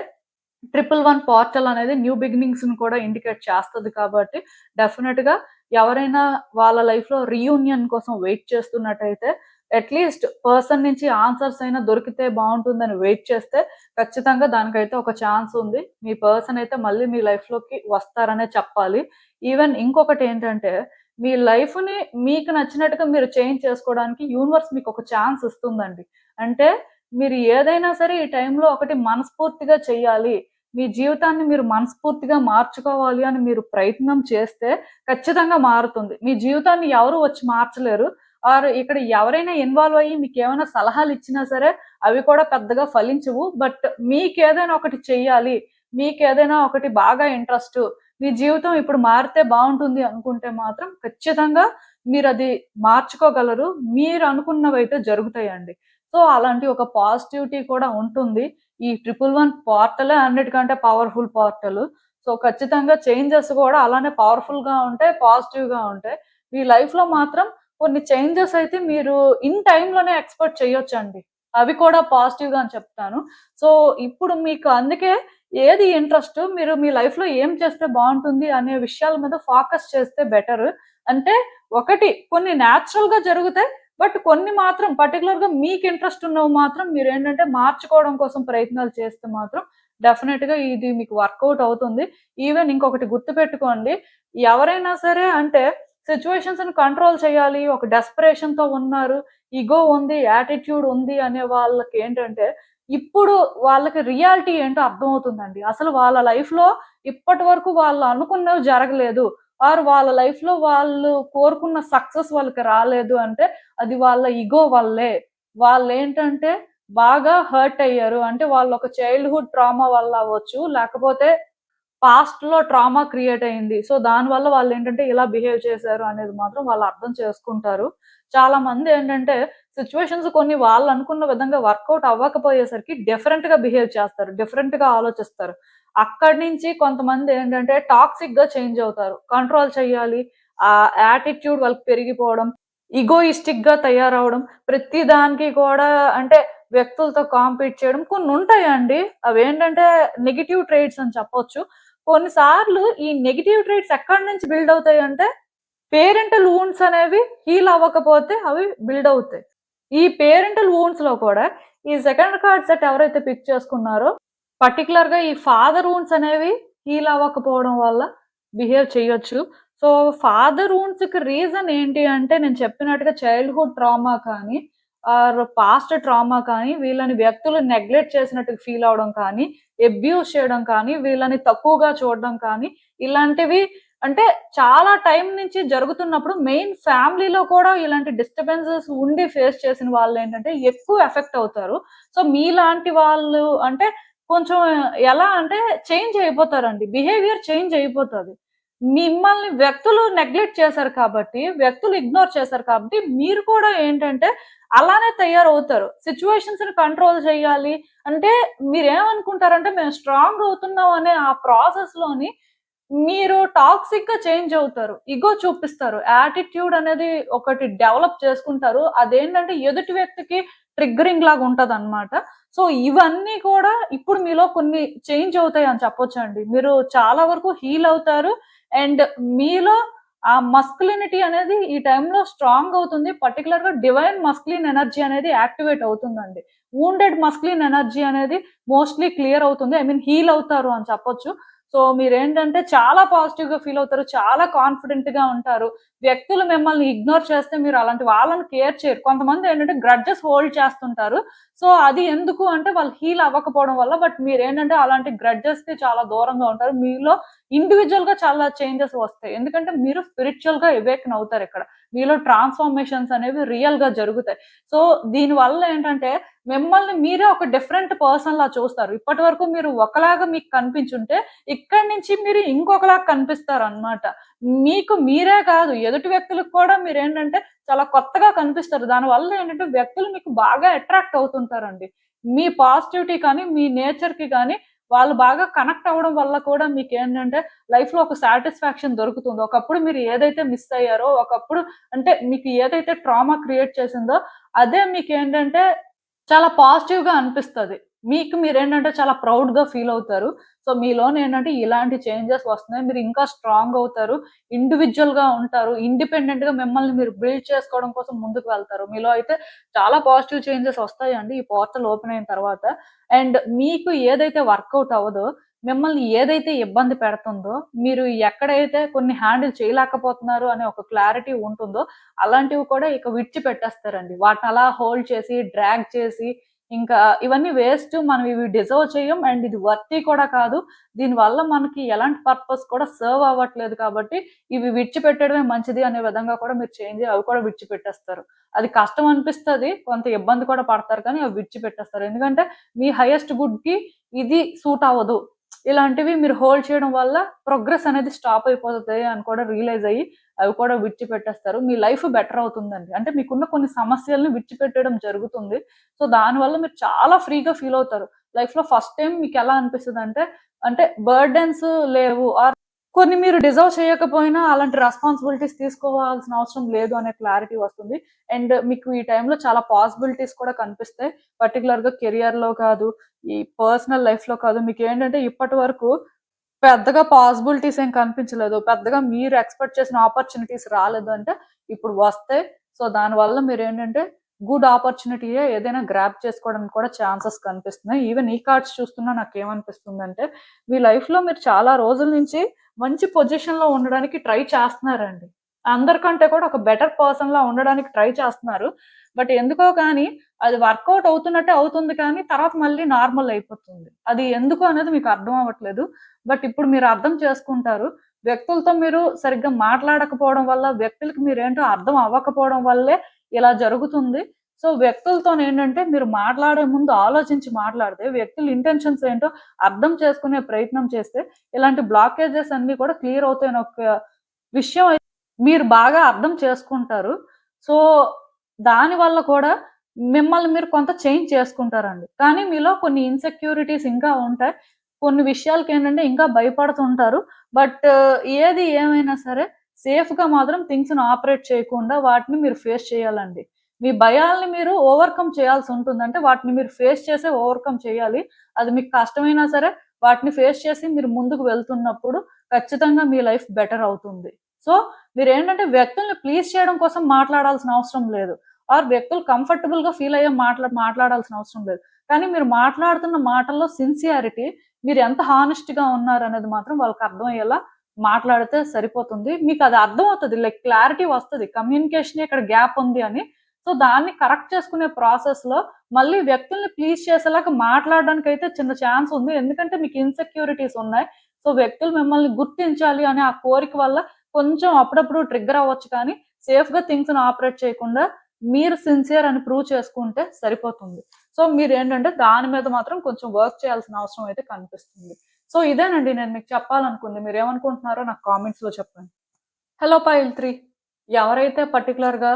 111 పోర్టల్ అనేది న్యూ బిగినింగ్స్‌ని కూడా ఇండికేట్ చేస్తది కాబట్టి డెఫినెట్‌గా ఎవరైనా వాళ్ళ లైఫ్‌లో రీయూనియన్ కోసం వెయిట్ చేస్తున్నట్టయితే అట్‌లీస్ట్ పర్సన్ నుంచి ఆన్సర్స్ అయినా దొరికితే బావుంటుందని వెయిట్ చేస్తే ఖచ్చితంగా దానికైతే ఒక ఛాన్స్ ఉంది. మీ పర్సన్ అయితే మళ్ళీ మీ లైఫ్‌లోకి వస్తారనే చెప్పాలి. ఈవెన్ ఇంకొకటేంటంటే మీ లైఫ్‌ని మీకు నచ్చినట్టుగా మీరు చేంజ్ చేసుకోవడానికి యూనివర్స్ మీకొక ఛాన్స్ ఇస్తుందండి. అంటే మీరు ఏదైనా సరే ఈ టైంలో ఒకటి మనస్ఫూర్తిగా చెయ్యాలి. మీ జీవితాన్ని మీరు మనస్ఫూర్తిగా మార్చుకోవాలి అని మీరు ప్రయత్నం చేస్తే ఖచ్చితంగా మారుతుంది. మీ జీవితాన్ని ఎవరు వచ్చి మార్చలేరు. ఆర్ ఇక్కడ ఎవరైనా ఇన్వాల్వ్ అయ్యి మీకేమైనా సలహాలిచ్చినా సరే అవి కూడా పెద్దగా ఫలించవు. బట్ మీకేదైనా ఒకటి చెయ్యాలి. మీకేదైనా ఒకటి బాగా ఇంట్రెస్టు. మీ జీవితం ఇప్పుడు మారితే బావుంటుంది అనుకుంటే మాత్రం ఖచ్చితంగా మీరది మార్చుకోగలరు. మీరనుకున్నవైతే జరుగుతాయండి. సో, అలాంటి ఒక పాజిటివిటీ కూడా ఉంటుంది. ఈ 111 పోర్టలే అన్నిటికంటే పవర్‌ఫుల్ పోర్టలు. సో, ఖచ్చితంగా చేంజెస్ గూడా అలానే పవర్‌ఫుల్‌గా ఉంటాయి. పాజిటివ్‌గా ఉంటాయి. మీ లైఫ్‌లో మాత్రం కొన్ని చేంజెస్ అయితే మీరు ఇన్ టైమ్‌లోనే ఎక్స్‌పెక్ట్ చేయొచ్చండి. అవి కూడా పాజిటివ్‌గా అని చెప్తాను. సో, ఇప్పుడు మీకు అందుకే ఏది ఇంట్రెస్ట్ మీరు మీ లైఫ్‌లో ఏం చేస్తే బావుంటుంది అనే విషయాల మీద ఫోకస్ చేస్తే బెటరు. అంటే ఒకటి కొన్ని నేచురల్‌గా జరుగుతాయి. బట్ కొన్ని మాత్రం పర్టిక్యులర్‌గా మీకు ఇంట్రెస్ట్ ఉన్నవి మాత్రం మీరేంటంటే మార్చుకోవడం కోసం ప్రయత్నాలు చేస్తే మాత్రం డెఫినెట్‌గా ఇది మీకు వర్కౌట్ అవుతుంది. ఈవెన్ ఇంకొకటి గుర్తుపెట్టుకోండి. ఎవరైనా సరే అంటే సిట్యుయేషన్స్‌ని కంట్రోల్ చేయాలి. ఒక డెస్పరేషన్‌తో ఉన్నారు. ఇగో ఉంది, యాటిట్యూడ్ ఉంది అనే వాళ్ళకేంటంటే ఇప్పుడు వాళ్ళకి రియాలిటీ ఏంటో అర్థమవుతుందండి. అసలు వాళ్ళ లైఫ్‌లో ఇప్పటి వరకు వాళ్ళు అనుకున్నవి జరగలేదు. ఆర్ వాళ్ళ లైఫ్‌లో వాళ్ళు కోరుకున్న సక్సెస్ వాళ్ళకి రాలేదు అంటే అది వాళ్ళ ఇగో వల్లే. వాళ్ళేంటంటే బాగా హర్ట్ అయ్యారు. అంటే వాళ్ళొక చైల్డ్‌హుడ్ ట్రామా వల్ల అవ్వచ్చు. లేకపోతే పాస్ట్‌లో ట్రామా క్రియేట్ అయింది. సో, దానివల్ల వాళ్ళేంటంటే ఇలా బిహేవ్ చేశారు అనేది మాత్రం వాళ్ళు అర్థం చేసుకుంటారు. చాలామందేంటంటే సిట్యుయేషన్స్ కొన్ని వాళ్ళనుకున్న విధంగా వర్కౌట్ అవ్వకపోయేసరికి డిఫరెంట్‌గా బిహేవ్ చేస్తారు. డిఫరెంట్‌గా ఆలోచిస్తారు. అక్కడి నుంచి కొంతమందేంటంటే టాక్సిక్‌గా చేంజ్ అవుతారు. కంట్రోల్ చేయాలి. యాటిట్యూడ్ వాళ్ళకి పెరిగిపోవడం, ఇగోయిస్టిక్‌గా తయారవ్వడం, ప్రతి దానికి కూడా అంటే వ్యక్తులతో కాంపీట్ చేయడం కొన్నుంటాయండి. అవేంటంటే నెగెటివ్ ట్రేట్స్ అని చెప్పొచ్చు. కొన్నిసార్లు ఈ నెగెటివ్ ట్రేట్స్ ఎక్కడి నుంచి బిల్డ్ అవుతాయంటే, పేరెంటల్ వూండ్స్ అనేవి హీల్ అవ్వకపోతే అవి బిల్డ్ అవుతాయి. ఈ పేరెంటల్ వూండ్స్‌లో కూడా ఈ సెకండ్ కార్డ్ సెట్ ఎవరైతే పిక్ చేసుకున్నారో, పర్టిక్యులర్‌గా ఈ ఫాదర్ వూండ్స్ అనేవి హీల్ అవ్వకపోవడం వల్ల బిహేవ్ చేయొచ్చు. సో, ఫాదర్ వూండ్స్‌కి రీజన్ ఏంటి అంటే నేను చెప్పినట్టుగా చైల్డ్‌హుడ్ ట్రామా కానీ, ఆర్ పాస్ట్ ట్రామా కానీ, వీళ్ళని వ్యక్తులు నెగ్లెక్ట్ చేసినట్టు ఫీల్ అవ్వడం కానీ, అబ్యూజ్ చేయడం కానీ, వీళ్ళని తక్కువగా చూడడం కానీ, ఇలాంటివి అంటే చాలా టైం నుంచి జరుగుతున్నప్పుడు మెయిన్ ఫ్యామిలీలో కూడా ఇలాంటి డిస్టర్బెన్సెస్ ఉండి ఫేస్ చేసిన వాళ్ళేంటంటే ఎక్కువ ఎఫెక్ట్ అవుతారు. సో, మీలాంటి వాళ్ళు అంటే కొంచెం ఎలా అంటే చేంజ్ అయిపోతారండి. బిహేవియర్ చేంజ్ అయిపోతది. మిమ్మల్ని వ్యక్తులు నెగ్లెక్ట్ చేశారు కాబట్టి, వ్యక్తులు ఇగ్నోర్ చేశారు కాబట్టి, మీరు కూడా ఏంటంటే అలానే తయారవుతారు. సిట్యుయేషన్స్‌ని కంట్రోల్ చేయాలి అంటే మీరేమనుకుంటారంటే మేము స్ట్రాంగ్ అవుతున్నాం అనే ఆ ప్రాసెస్‌లోని మీరు టాక్సిక్‌గా చేంజ్ అవుతారు. ఇగో చూపిస్తారు. యాటిట్యూడ్ అనేది ఒకటి డెవలప్ చేసుకుంటారు. అదేంటంటే ఎదుటి వ్యక్తికి ట్రిగ్గరింగ్ లాగా ఉంటదనమాట. సో, ఇవన్నీ కూడా ఇప్పుడు మీలో కొన్ని చేంజ్ అవుతాయని చెప్పొచ్చండి. మీరు చాలా వరకు హీల్ అవుతారు. అండ్ మీలో ఆ మస్కులినిటీ అనేది ఈ టైంలో స్ట్రాంగ్ అవుతుంది. పర్టిక్యులర్‌గా డివైన్ మస్కులిన్ ఎనర్జీ అనేది యాక్టివేట్ అవుతుందండి. వూండెడ్ మస్కులిన్ ఎనర్జీ అనేది మోస్ట్‌లీ క్లియర్ అవుతుంది. ఐ మీన్ హీల్ అవుతారు అని చెప్పొచ్చు. సో, మీరేంటంటే చాలా పాజిటివ్‌గా ఫీల్ అవుతారు. చాలా కాన్ఫిడెంట్‌గా ఉంటారు. వ్యక్తులు మిమ్మల్ని ఇగ్నోర్ చేస్తే మీరు అలాంటి వాళ్ళని కేర్ చేయరు. కొంతమందేంటంటే గ్రడ్జెస్ హోల్డ్ చేస్తుంటారు. సో, అది ఎందుకు అంటే వాళ్ళు హీల్ అవ్వకపోవడం వల్ల. బట్ మీరేంటంటే అలాంటి గ్రడ్జెస్‌కి చాలా దూరంగా ఉంటారు. మీలో ఇండివిడ్యుయల్‌గా చాలా చేంజెస్ వస్తాయి. ఎందుకంటే మీరు స్పిరిచ్యువల్‌గా అవేకెన్ అవుతారిక్కడ. మీలో ట్రాన్స్‌ఫర్మేషన్స్ అనేవి రియల్‌గా జరుగుతాయి. సో, దీనివల్ల ఏంటంటే మిమ్మల్ని మీరే ఒక డిఫరెంట్ పర్సన్‌లా చూస్తారు. ఇప్పటివరకు మీరు ఒకలాగా మీకు కనిపించుంటే ఇక్కడి నుంచి మీరు ఇంకొకలాగా కనిపిస్తారనమాట. మీకు మీరే కాదు ఎదుటి వ్యక్తులకు కూడా మీరేంటంటే చాలా కొత్తగా కనిపిస్తారు. దానివల్ల ఏంటంటే వ్యక్తులు మీకు బాగా అట్రాక్ట్ అవుతుంటారండి. మీ పాజిటివిటీ కానీ, మీ నేచర్‌కి గాని వాళ్ళు బాగా కనెక్ట్ అవ్వడం వల్ల కూడా మీకేంటంటే లైఫ్‌లో ఒక సాటిస్ఫాక్షన్ దొరుకుతుంది. ఒకప్పుడు మీరు ఏదైతే మిస్ అయ్యారో, ఒకప్పుడు అంటే మీకు ఏదైతే ట్రామా క్రియేట్ చేసిందో అదే మీకేంటంటే చాలా పాజిటివ్‌గా అనిపిస్తది. మీకు మీరేంటంటే చాలా ప్రౌడ్‌గా ఫీల్ అవుతారు. సో, మీలోనేంటంటే ఇలాంటి చేంజెస్ వస్తున్నాయి. మీరు ఇంకా స్ట్రాంగ్ అవుతారు. ఇండివిడ్యుయల్‌గా ఉంటారు. ఇండిపెండెంట్‌గా మిమ్మల్ని మీరు బిల్డ్ చేసుకోవడం కోసం ముందుకు వెళ్తారు. మీలో అయితే చాలా పాజిటివ్ చేంజెస్ వస్తాయండి ఈ పోర్టల్ ఓపెన్ అయిన తర్వాత. అండ్ మీకు ఏదైతే వర్కౌట్ అవ్వదో మిమ్మల్ని ఏదైతే ఇబ్బంది పెడుతుందో, మీరు ఎక్కడైతే కొన్ని హ్యాండిల్ చేయలేకపోతున్నారు అనే ఒక క్లారిటీ ఉంటుందో, అలాంటివి కూడా ఇక విడిచిపెట్టేస్తారండి. వాటిని అలా హోల్డ్ చేసి, డ్రాగ్ చేసి, ఇంకా ఇవన్నీ వేస్ట్. మనం ఇవి డిజర్వ్ చెయ్యం. అండ్ ఇది వర్తీ కూడా కాదు. దీనివల్ల మనకి ఎలాంటి పర్పస్ కూడా సర్వ్ అవ్వట్లేదు కాబట్టి, ఇవి విడిచిపెట్టడమే మంచిది అనే విధంగా కూడా మీరు చేంజ్ అవి కూడా విడిచిపెట్టేస్తారు. అది కష్టం అనిపిస్తది. కొంత ఇబ్బంది కూడా పడతారు కానీ అవి విడిచిపెట్టేస్తారు. ఎందుకంటే మీ హైయెస్ట్ గుడ్‌కి ఇది సూట్ అవ్వదు. ఇలాంటివి మీరు హోల్డ్ చేయడం వల్ల ప్రోగ్రెస్ అనేది స్టాప్ అయిపోతది అని కూడా రియలైజ్ అయ్యి అవి కూడా విడిచిపెట్టేస్తారు. మీ లైఫ్ బెటర్ అవుతుందండి. అంటే మీకున్న కొన్ని సమస్యలను విడిచిపెట్టడం జరుగుతుంది. సో, దానివల్ల మీరు చాలా ఫ్రీగా ఫీల్ అవుతారు. లైఫ్‌లో ఫస్ట్ టైమ్ మీకెలా అనిపిస్తదంటే, అంటే బర్డెన్స్ లేవు ఆర్ కొన్ని మీరు డిజర్వ్ చేయకపోయినా అలాంటి రెస్పాన్సిబిలిటీస్ తీసుకోవాల్సిన అవసరం లేదు అనే క్లారిటీ వస్తుంది. అండ్ మీకు ఈ టైంలో చాలా పాసిబిలిటీస్ కూడా కనిపిస్తాయి. పర్టిక్యులర్‌గా కెరియర్‌లో కాదు, ఈ పర్సనల్ లైఫ్‌లో కాదు. మీకేంటంటే ఇప్పటి వరకు పెద్దగా పాసిబిలిటీస్ ఏం కనిపించలేదు. పెద్దగా మీరు ఎక్స్‌పెక్ట్ చేసిన ఆపర్చునిటీస్ రాలేదు అంటే ఇప్పుడు వస్తాయి. సో, దానివల్ల మీరేంటంటే గుడ్ ఆపర్చునిటీయే ఏదైనా గ్రాబ్ చేసుకోవడానికి కూడా ఛాన్సెస్ కనిపిస్తున్నాయి. ఈవెన్ ఈ కార్డ్స్ చూస్తున్నా నాకేమనిపిస్తుందంటే, మీ లైఫ్‌లో మీరు చాలా రోజుల నుంచి మంచి పొజిషన్‌లో ఉండడానికి ట్రై చేస్తున్నారండి. అందరికంటే కూడా ఒక బెటర్ పర్సన్‌లా ఉండడానికి ట్రై చేస్తున్నారు. బట్ ఎందుకో కానీ అది వర్కౌట్ అవుతున్నట్టే అవుతుంది కానీ తర్వాత మళ్ళీ నార్మల్ అయిపోతుంది. అది ఎందుకు అనేది మీకు అర్థం అవ్వట్లేదు. బట్ ఇప్పుడు మీరు అర్థం చేసుకుంటారు. వ్యక్తులతో మీరు సరిగ్గా మాట్లాడకపోవడం వల్ల, వ్యక్తులకి మీరేంటో అర్థం అవ్వకపోవడం వల్లే ఇలా జరుగుతుంది. సో, వ్యక్తులతోనేంటంటే మీరు మాట్లాడే ముందు ఆలోచించి మాట్లాడితే, వ్యక్తుల ఇంటెన్షన్స్ ఏంటో అర్థం చేసుకునే ప్రయత్నం చేస్తే, ఇలాంటి బ్లాకేజెస్ అన్నీ కూడా క్లియర్ అవుతాయని ఒక విషయం మీరు బాగా అర్థం చేసుకుంటారు. సో, దానివల్ల కూడా మిమ్మల్ని మీరు కొంత చేంజ్ చేసుకుంటారండి. కానీ మీలో కొన్ని ఇన్‌సెక్యూరిటీస్ ఇంకా ఉంటాయి. కొన్ని విషయాలకేంటంటే ఇంకా భయపడుతుంటారు. బట్ ఏది ఏమైనా సరే సేఫ్‌గా మాత్రం థింగ్స్‌ని ఆపరేట్ చేయకుండా వాటిని మీరు ఫేస్ చేయాలండి. మీ భయాల్ని మీరు ఓవర్‌కమ్ చేయాల్సుంటుంది. అంటే వాటిని మీరు ఫేస్ చేసే ఓవర్‌కమ్ చేయాలి. అది మీకు కష్టమైనా సరే వాటిని ఫేస్ చేసి మీరు ముందుకు వెళ్తున్నప్పుడు ఖచ్చితంగా మీ లైఫ్ బెటర్ అవుతుంది. సో, మీరేంటంటే వ్యక్తుల్ని ప్లీజ్ చేయడం కోసం మాట్లాడాల్సిన అవసరం లేదు. ఆర్ వ్యక్తులు కంఫర్టబుల్‌గా ఫీల్ అయ్యే మాట్లాడాల్సిన అవసరం లేదు. కానీ మీరు మాట్లాడుతున్న మాటల్లో సిన్సియారిటీ, మీరు ఎంత హానెస్ట్‌గా ఉన్నారనేది మాత్రం వాళ్ళకి అర్థమయ్యేలా మాట్లాడితే సరిపోతుంది. మీకది అర్థమవుతది. లైక్ క్లారిటీ వస్తది. కమ్యూనికేషనే ఇక్కడ గ్యాప్ ఉంది అని. సో, దాన్ని కరెక్ట్ చేసుకునే ప్రాసెస్‌లో మళ్ళీ వ్యక్తుల్ని ప్లీజ్ చేసేలాగా మాట్లాడడానికైతే చిన్న ఛాన్స్ ఉంది. ఎందుకంటే మీకు ఇన్‌సెక్యూరిటీస్ ఉన్నాయి. సో, వ్యక్తులు మిమ్మల్ని గుర్తించాలి అనే ఆ కోరిక వల్ల కొంచెం అప్పుడప్పుడు ట్రిగ్గర్ అవ్వచ్చు కానీ, సేఫ్‌గా థింగ్స్‌ని ఆపరేట్ చేయకుండా మీరు సిన్సియర్ అని ప్రూవ్ చేసుకుంటే సరిపోతుంది. సో, మీరేంటంటే దాని మీద మాత్రం కొంచెం వర్క్ చేయాల్సిన అవసరం అయితే కనిపిస్తుంది. సో, ఇదేనండి నేను మీకు చెప్పాలనుకుంది. మీరేమనుకుంటున్నారో నాకు కామెంట్స్‌లో చెప్పండి. హలో పైల్ 3 ఎవరైతే పర్టిక్యులర్‌గా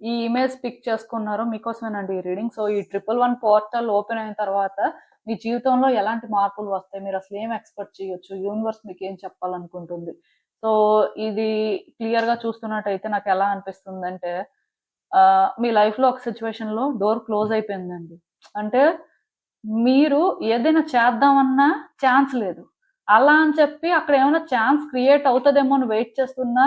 ఈ ఇమేజ్ పిక్ చేసుకున్నారో మీకోసమేనండి ఈ రీడింగ్. సో, ఈ 111 పోర్టల్ ఓపెన్ అయిన తర్వాత మీ జీవితంలో ఎలాంటి మార్పులు వస్తాయి? మీరసలు ఏం ఎక్స్‌పెక్ట్ చేయొచ్చు? యూనివర్స్ మీకేం చెప్పాలనుకుంటుంది? సో, ఇది క్లియర్‌గా చూస్తున్నట్టయితే నాకెలా అనిపిస్తుందంటే మీ లైఫ్‌లో ఒక సిట్యుయేషన్‌లో డోర్ క్లోజ్ అయిపోయిందండి. అంటే మీరు ఏదైనా చేద్దామన్నా ఛాన్స్ లేదు. అలా అని చెప్పి అక్కడ ఏమైనా ఛాన్స్ క్రియేట్ అవుతదేమో అని వెయిట్ చేస్తున్నా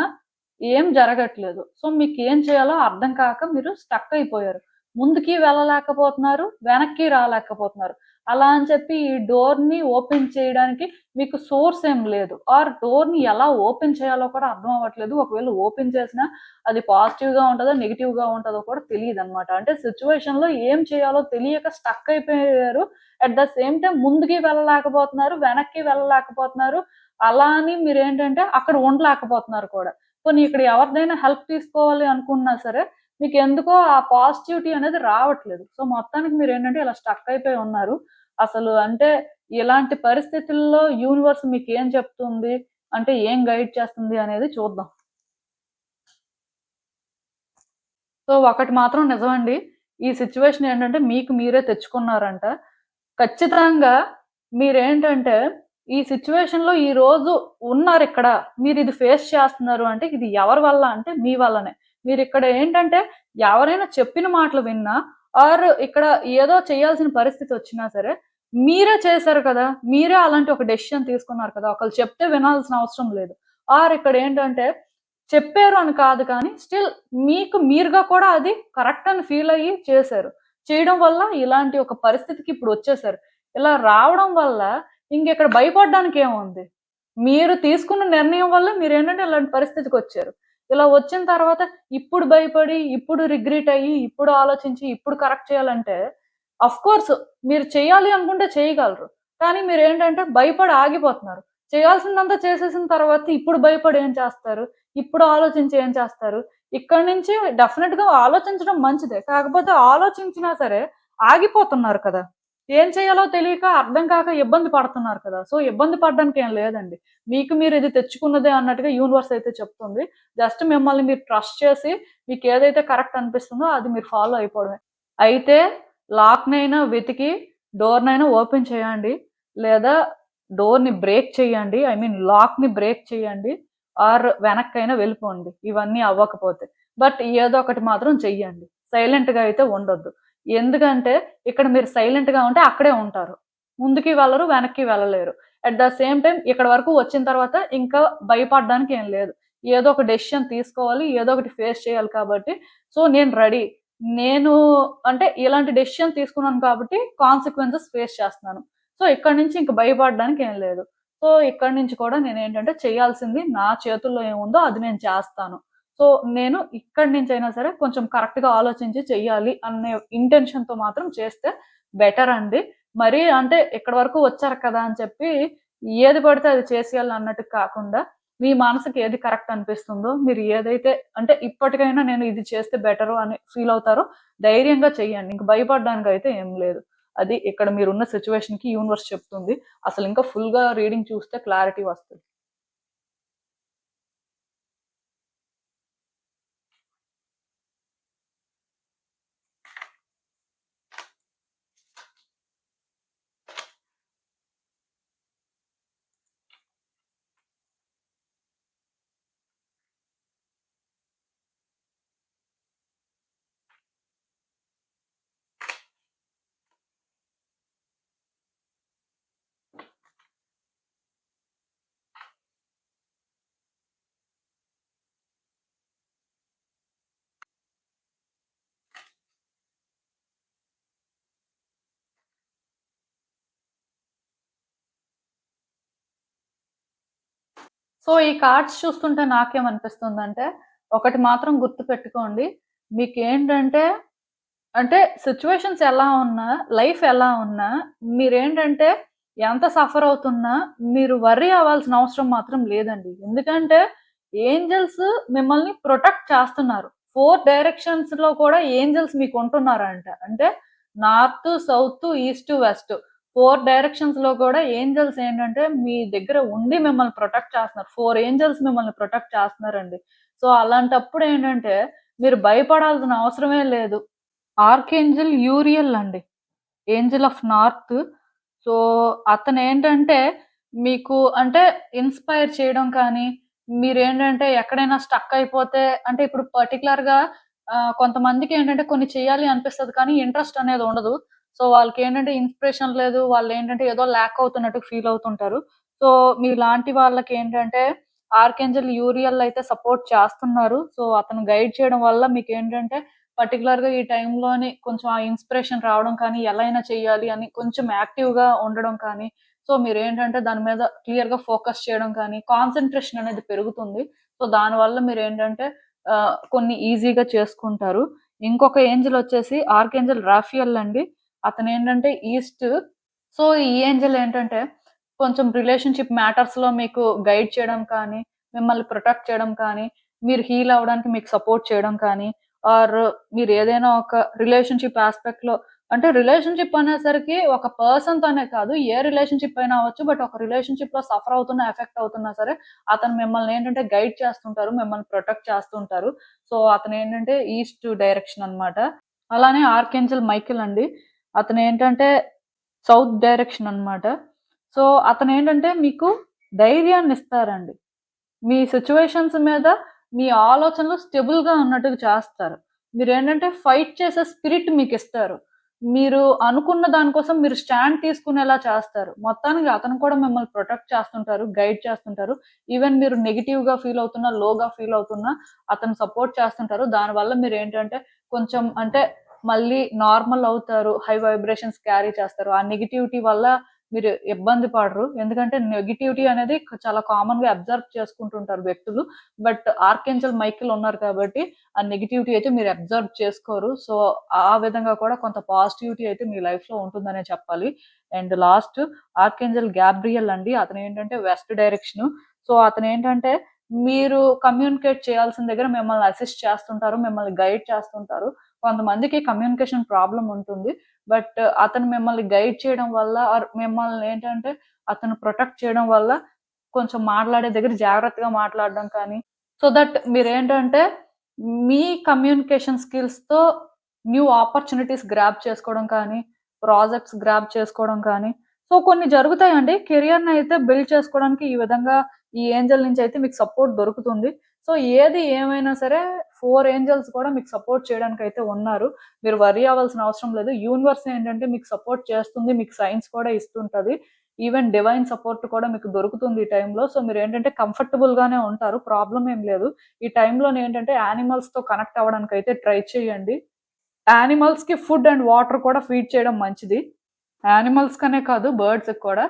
ఏం జరగట్లేదు. సో, మీకేం చేయాలో అర్థం కాక మీరు స్టక్ అయిపోయారు. ముందుకి వెళ్ళలేకపోతున్నారు, వెనక్కి రాలేకపోతున్నారు. అలా అని చెప్పి ఈ డోర్‌ని ఓపెన్ చేయడానికి మీకు సోర్స్ ఏం లేదు. ఆర్ డోర్‌ని ఎలా ఓపెన్ చేయాలో కూడా అర్థం అవ్వట్లేదు. ఒకవేళ ఓపెన్ చేసినా అది పాజిటివ్‌గా ఉంటదో, నెగెటివ్‌గా ఉంటదో కూడా తెలీదనమాట. అంటే సిట్యుయేషన్‌లో ఏం చేయాలో తెలియక స్టక్ అయిపోయారు. అట్ ద సేమ్ టైమ్ ముందుకి వెళ్ళలేకపోతున్నారు, వెనక్కి వెళ్ళలేకపోతున్నారు. అలా అని మీరేంటంటే అక్కడ ఉండలేకపోతున్నారు కూడా. పోనీ ఇక్కడ ఎవరిదైనా హెల్ప్ తీసుకోవాలి అనుకున్నా సరే, మీకెందుకో ఆ పాజిటివిటీ అనేది రావట్లేదు. సో, మొత్తానికి మీరేంటంటే ఇలా స్టక్ అయిపోయి ఉన్నారు. అసలు అంటే ఇలాంటి పరిస్థితుల్లో యూనివర్స్ మీకేం చెప్తుంది? అంటే ఏం గైడ్ చేస్తుంది అనేది చూద్దాం. సో, ఒకటి మాత్రం నిజమండి. ఈ సిట్యుయేషన్ ఏంటంటే మీకు మీరే తెచ్చుకున్నారంట. ఖచ్చితంగా మీరేంటంటే ఈ సిట్యుయేషన్‌లో ఈరోజు ఉన్నారిక్కడ. మీరిది ఫేస్ చేస్తున్నారు అంటే ఇది ఎవరి వల్ల అంటే మీ వల్లనే. మీరిక్కడ ఏంటంటే ఎవరైనా చెప్పిన మాటలు విన్నా ఆర్ ఇక్కడ ఏదో చేయాల్సిన పరిస్థితి వచ్చినా సరే మీరే చేశారు కదా! మీరే అలాంటి ఒక డెసిషన్ తీసుకున్నారు కదా! ఒకళ్ళు చెప్తే వినాల్సిన అవసరం లేదు. ఆర్ ఇక్కడేంటంటే చెప్పారు అని కాదు కానీ స్టిల్ మీకు మీరుగా కూడా అది కరెక్ట్ అని ఫీల్ అయ్యి చేశారు. చేయడం వల్ల ఇలాంటి ఒక పరిస్థితికి ఇప్పుడు వచ్చేసారు. ఇలా రావడం వల్ల ఇంకిక్కడ భయపడడానికి ఏముంది? మీరు తీసుకున్న నిర్ణయం వల్ల మీరేంటంటే ఇలాంటి పరిస్థితికొచ్చారు. ఇలా వచ్చిన తర్వాత ఇప్పుడు భయపడి, ఇప్పుడు రిగ్రెట్ అయ్యి, ఇప్పుడు ఆలోచించి, ఇప్పుడు కరెక్ట్ చేయాలంటే ఆఫ్‌కోర్స్ మీరు చేయాలి అనుకుంటే చేయగలరు. కానీ మీరేంటంటే భయపడి ఆగిపోతున్నారు. చేయాల్సిందంతా చేసేసిన తర్వాత ఇప్పుడు భయపడి ఏం చేస్తారు? ఇప్పుడు ఆలోచించి ఏం చేస్తారు? ఇక్కడి నుంచి డెఫినిట్‌గా ఆలోచించడం మంచిదే. కాకపోతే ఆలోచించినా సరే ఆగిపోతున్నారు కదా! ఏం చేయాలో తెలియక, అర్థం కాక ఇబ్బంది పడుతున్నారు కదా! సో, ఇబ్బంది పడడానికి ఏం లేదండి. మీకు మీరు ఇది తెచ్చుకున్నదే అన్నట్టుగా యూనివర్స్ అయితే చెప్తుంది. జస్ట్ మిమ్మల్ని మీరు ట్రస్ట్ చేసి మీకేదైతే కరెక్ట్ అనిపిస్తుందో అది మీరు ఫాలో అయిపోవడమే. అయితే లాక్‌నైనా వెతికి డోర్‌నైనా ఓపెన్ చేయండి. లేదా డోర్‌ని బ్రేక్ చేయండి. ఐ మీన్ లాక్‌ని బ్రేక్ చేయండి. ఆర్ వెనక్కైనా వెళ్ళిపోండి. ఇవన్నీ అవ్వకపోతే. బట్ ఏదో ఒకటి మాత్రం చెయ్యండి. సైలెంట్‌గా అయితే ఉండొద్దు. ఎందుకంటే ఇక్కడ మీరు సైలెంట్‌గా ఉంటే అక్కడే ఉంటారు. ముందుకి వెళ్ళరు, వెనక్కి వెళ్ళలేరు. అట్ ద సేమ్ టైమ్ ఇక్కడి వరకు వచ్చిన తర్వాత ఇంకా భయపడడానికి ఏం లేదు. ఏదో ఒక డెసిషన్ తీసుకోవాలి. ఏదో ఒకటి ఫేస్ చేయాలి కాబట్టి సో, నేను రెడీ. నేను అంటే ఇలాంటి డెసిషన్ తీసుకున్నాను కాబట్టి కాన్సిక్వెన్సెస్ ఫేస్ చేస్తున్నాను. సో, ఇక్కడి నుంచి ఇంక భయపడడానికి ఏం లేదు. సో, ఇక్కడి నుంచి కూడా నేనేంటంటే చేయాల్సింది నా చేతుల్లో ఏముందో అది నేను చేస్తాను. సో, నేను ఇక్కడి నుంచైనా సరే కొంచెం కరెక్ట్‌గా ఆలోచించి చెయ్యాలి అనే ఇంటెన్షన్‌తో మాత్రం చేస్తే బెటర్ అండి. మరీ అంటే ఇక్కడి వరకు వచ్చారు కదా! అని చెప్పి ఏది పడితే అది చేసేయాలి అన్నట్టు కాకుండా, మీ మనసుకి ఏది కరెక్ట్ అనిపిస్తుందో, మీరు ఏదైతే అంటే ఇప్పటికైనా నేను ఇది చేస్తే బెటరు అని ఫీల్ అవుతారో ధైర్యంగా చెయ్యండి. ఇంక భయపడడానికైతే ఏం లేదు. అది ఇక్కడ మీరున్న సిట్యుయేషన్‌కి యూనివర్స్ చెప్తుంది. అసలింకా ఫుల్‌గా రీడింగ్ చూస్తే క్లారిటీ వస్తది. సో, ఈ కార్డ్స్ చూస్తుంటే నాకేమనిపిస్తుందంటే, ఒకటి మాత్రం గుర్తుపెట్టుకోండి. మీకేంటంటే అంటే సిట్యుయేషన్స్ ఎలా ఉన్నా, లైఫ్ ఎలా ఉన్నా, మీరేంటంటే ఎంత సఫర్ అవుతున్నా, మీరు వర్రీ అవ్వాల్సిన అవసరం మాత్రం లేదండి. ఎందుకంటే ఏంజెల్స్ మిమ్మల్ని ప్రొటెక్ట్ చేస్తున్నారు. 4 డైరెక్షన్స్‌లో కూడా ఏంజెల్స్ మీకుంటున్నారంట. అంటే నార్త్, సౌత్, ఈస్ట్, వెస్ట్ 4 డైరెక్షన్స్‌లో కూడా ఏంజెల్స్ ఏంటంటే మీ దగ్గర ఉండి మిమ్మల్ని ప్రొటెక్ట్ చేస్తున్నారు. 4 ఏంజెల్స్ మిమ్మల్ని ప్రొటెక్ట్ చేస్తున్నారండి. సో, అలాంటప్పుడు ఏంటంటే మీరు భయపడాల్సిన అవసరమే లేదు. ఆర్కేంజెల్ యూరియల్ అండి. Angel of north. సో, అతనేంటంటే మీకు అంటే ఇన్‌స్పైర్ చేయడం కానీ, మీరేంటంటే ఎక్కడైనా స్టక్ అయిపోతే అంటే ఇప్పుడు పర్టిక్యులర్‌గా కొంతమందికేంటంటే కొన్ని చేయాలి అనిపిస్తది కానీ ఇంట్రెస్ట్ అనేది ఉండదు. సో, వాళ్ళకేంటంటే ఇన్‌స్పిరేషన్ లేదు. వాళ్ళేంటంటే ఏదో ల్యాక్ అవుతున్నట్టు ఫీల్ అవుతుంటారు. సో, మీలాంటి వాళ్ళకేంటంటే ఆర్కేంజెల్ యూరియల్ అయితే సపోర్ట్ చేస్తున్నారు. సో, అతను గైడ్ చేయడం వల్ల మీకేంటంటే పర్టిక్యులర్‌గా ఈ టైంలోని కొంచెం ఆ ఇన్‌స్పిరేషన్ రావడం కానీ, ఎలా అయినా చేయాలి అని కొంచెం యాక్టివ్‌గా ఉండడం కానీ, సో, మీరేంటంటే దాని మీద క్లియర్‌గా ఫోకస్ చేయడం కానీ, కాన్సంట్రేషన్ అనేది పెరుగుతుంది. సో, దానివల్ల మీరేంటంటే కొన్ని ఈజీగా చేసుకుంటారు. ఇంకొక ఏంజెల్ వచ్చేసి ఆర్కేంజెల్ రాఫియల్ అండి. అతనేంటంటే ఈస్ట్. సో, ఈ ఏంజెల్ ఏంటంటే కొంచెం రిలేషన్‌షిప్ మ్యాటర్స్‌లో మీకు గైడ్ చేయడం కానీ, మిమ్మల్ని ప్రొటెక్ట్ చేయడం కానీ, మీరు హీల్ అవ్వడానికి మీకు సపోర్ట్ చేయడం కానీ, ఆర్ మీరేదైనా ఒక రిలేషన్‌షిప్ యాస్పెక్ట్‌లో అంటే రిలేషన్‌షిప్ అనేసరికి ఒక పర్సన్‌తోనే కాదు, ఏ రిలేషన్‌షిప్ అయినా అవ్వచ్చు. బట్ ఒక రిలేషన్‌షిప్‌లో సఫర్ అవుతున్నా, ఎఫెక్ట్ అవుతున్నా సరే, అతను మిమ్మల్ని ఏంటంటే గైడ్ చేస్తుంటారు. మిమ్మల్ని ప్రొటెక్ట్ చేస్తుంటారు. సో, అతనేంటంటే ఈస్ట్ డైరెక్షన్ అన్నమాట. అలానే ఆర్కేంజెల్ మైకెల్ అండి. అతనేంటంటే సౌత్ డైరెక్షన్ అన్నమాట. సో, అతనేంటంటే మీకు ధైర్యాన్నిస్తారండి. మీ సిట్యుయేషన్స్ మీద మీ ఆలోచనలు స్టెబుల్‌గా ఉన్నట్టుగా చేస్తారు. మీరేంటంటే ఫైట్ చేసే స్పిరిట్ మీకిస్తారు. మీరు అనుకున్న దాని కోసం మీరు స్టాండ్ తీసుకునేలా చేస్తారు. మొత్తానికి అతను కూడా మిమ్మల్ని ప్రొటెక్ట్ చేస్తుంటారు, గైడ్ చేస్తుంటారు. ఈవెన్ మీరు నెగెటివ్‌గా ఫీల్ అవుతున్నా, లోగా ఫీల్ అవుతున్నా అతను సపోర్ట్ చేస్తుంటారు. దానివల్ల మీరేంటంటే కొంచెం అంటే మళ్ళీ నార్మల్ అవుతారు. హై వైబ్రేషన్స్ క్యారీ చేస్తారు. ఆ నెగటివిటీ వల్ల మీరు ఇబ్బంది పడరు. ఎందుకంటే నెగటివిటీ అనేది చాలా కామన్‌గా అబ్జర్వ్ చేసుకుంటుంటారు వ్యక్తులు. బట్ ఆర్కేంజెల్ మైకేల్ ఉన్నారు కాబట్టి ఆ నెగటివిటీ అయితే మీరు అబ్జర్వ్ చేసుకోరు. సో, ఆ విధంగా కూడా కొంత పాజిటివిటీ అయితే మీ లైఫ్‌లో ఉంటుందనే చెప్పాలి. అండ్ లాస్ట్ ఆర్కేంజెల్ గ్యాబ్రియల్ అండి. అతనేంటంటే వెస్ట్ డైరెక్షను. సో, అతనేంటంటే మీరు కమ్యూనికేట్ చేయాల్సిన దగ్గర మిమ్మల్ని అసిస్ట్ చేస్తుంటారు. మిమ్మల్ని గైడ్ చేస్తుంటారు. కొంతమందికి కమ్యూనికేషన్ ప్రాబ్లమ్ ఉంటుంది. బట్ అతను మిమ్మల్ని గైడ్ చేయడం వల్ల ఆర్ మిమ్మల్ని ఏంటంటే అతను ప్రొటెక్ట్ చేయడం వల్ల కొంచెం మాట్లాడే దగ్గర జాగ్రత్తగా మాట్లాడడం కానీ, సో దట్ మీరేంటంటే మీ కమ్యూనికేషన్ స్కిల్స్‌తో న్యూ ఆపర్చునిటీస్ గ్రాబ్ చేసుకోవడం కానీ, ప్రాజెక్ట్స్ గ్రాబ్ చేసుకోవడం కానీ, సో కొన్ని జరుగుతాయండి. కెరియర్‌నయితే బిల్డ్ చేసుకోవడానికి ఈ విధంగా ఈ ఏంజెల్ నుంచి అయితే మీకు సపోర్ట్ దొరుకుతుంది. సో ఏది ఏమైనా సరే 4 ఏంజెల్స్ కూడా మీకు సపోర్ట్ చేయడానికైతే ఉన్నారు. మీరు వర్రీ అవ్వాల్సిన అవసరం లేదు. యూనివర్స్ ఏంటంటే మీకు సపోర్ట్ చేస్తుంది. మీకు సైన్స్ కూడా ఇస్తుంటది. ఈవెన్ డివైన్ సపోర్ట్ కూడా మీకు దొరుకుతుంది ఈ టైంలో. సో మీరేంటంటే కంఫర్టబుల్‌గానే ఉంటారు. ప్రాబ్లమ్ ఏం లేదు. ఈ టైంలోనేంటంటే యానిమల్స్‌తో కనెక్ట్ అవ్వడానికైతే ట్రై చేయండి. యానిమల్స్‌కి ఫుడ్ అండ్ వాటర్ కూడా ఫీడ్ చేయడం మంచిది. యానిమల్స్‌కనే కాదు బర్డ్స్‌కి కూడా.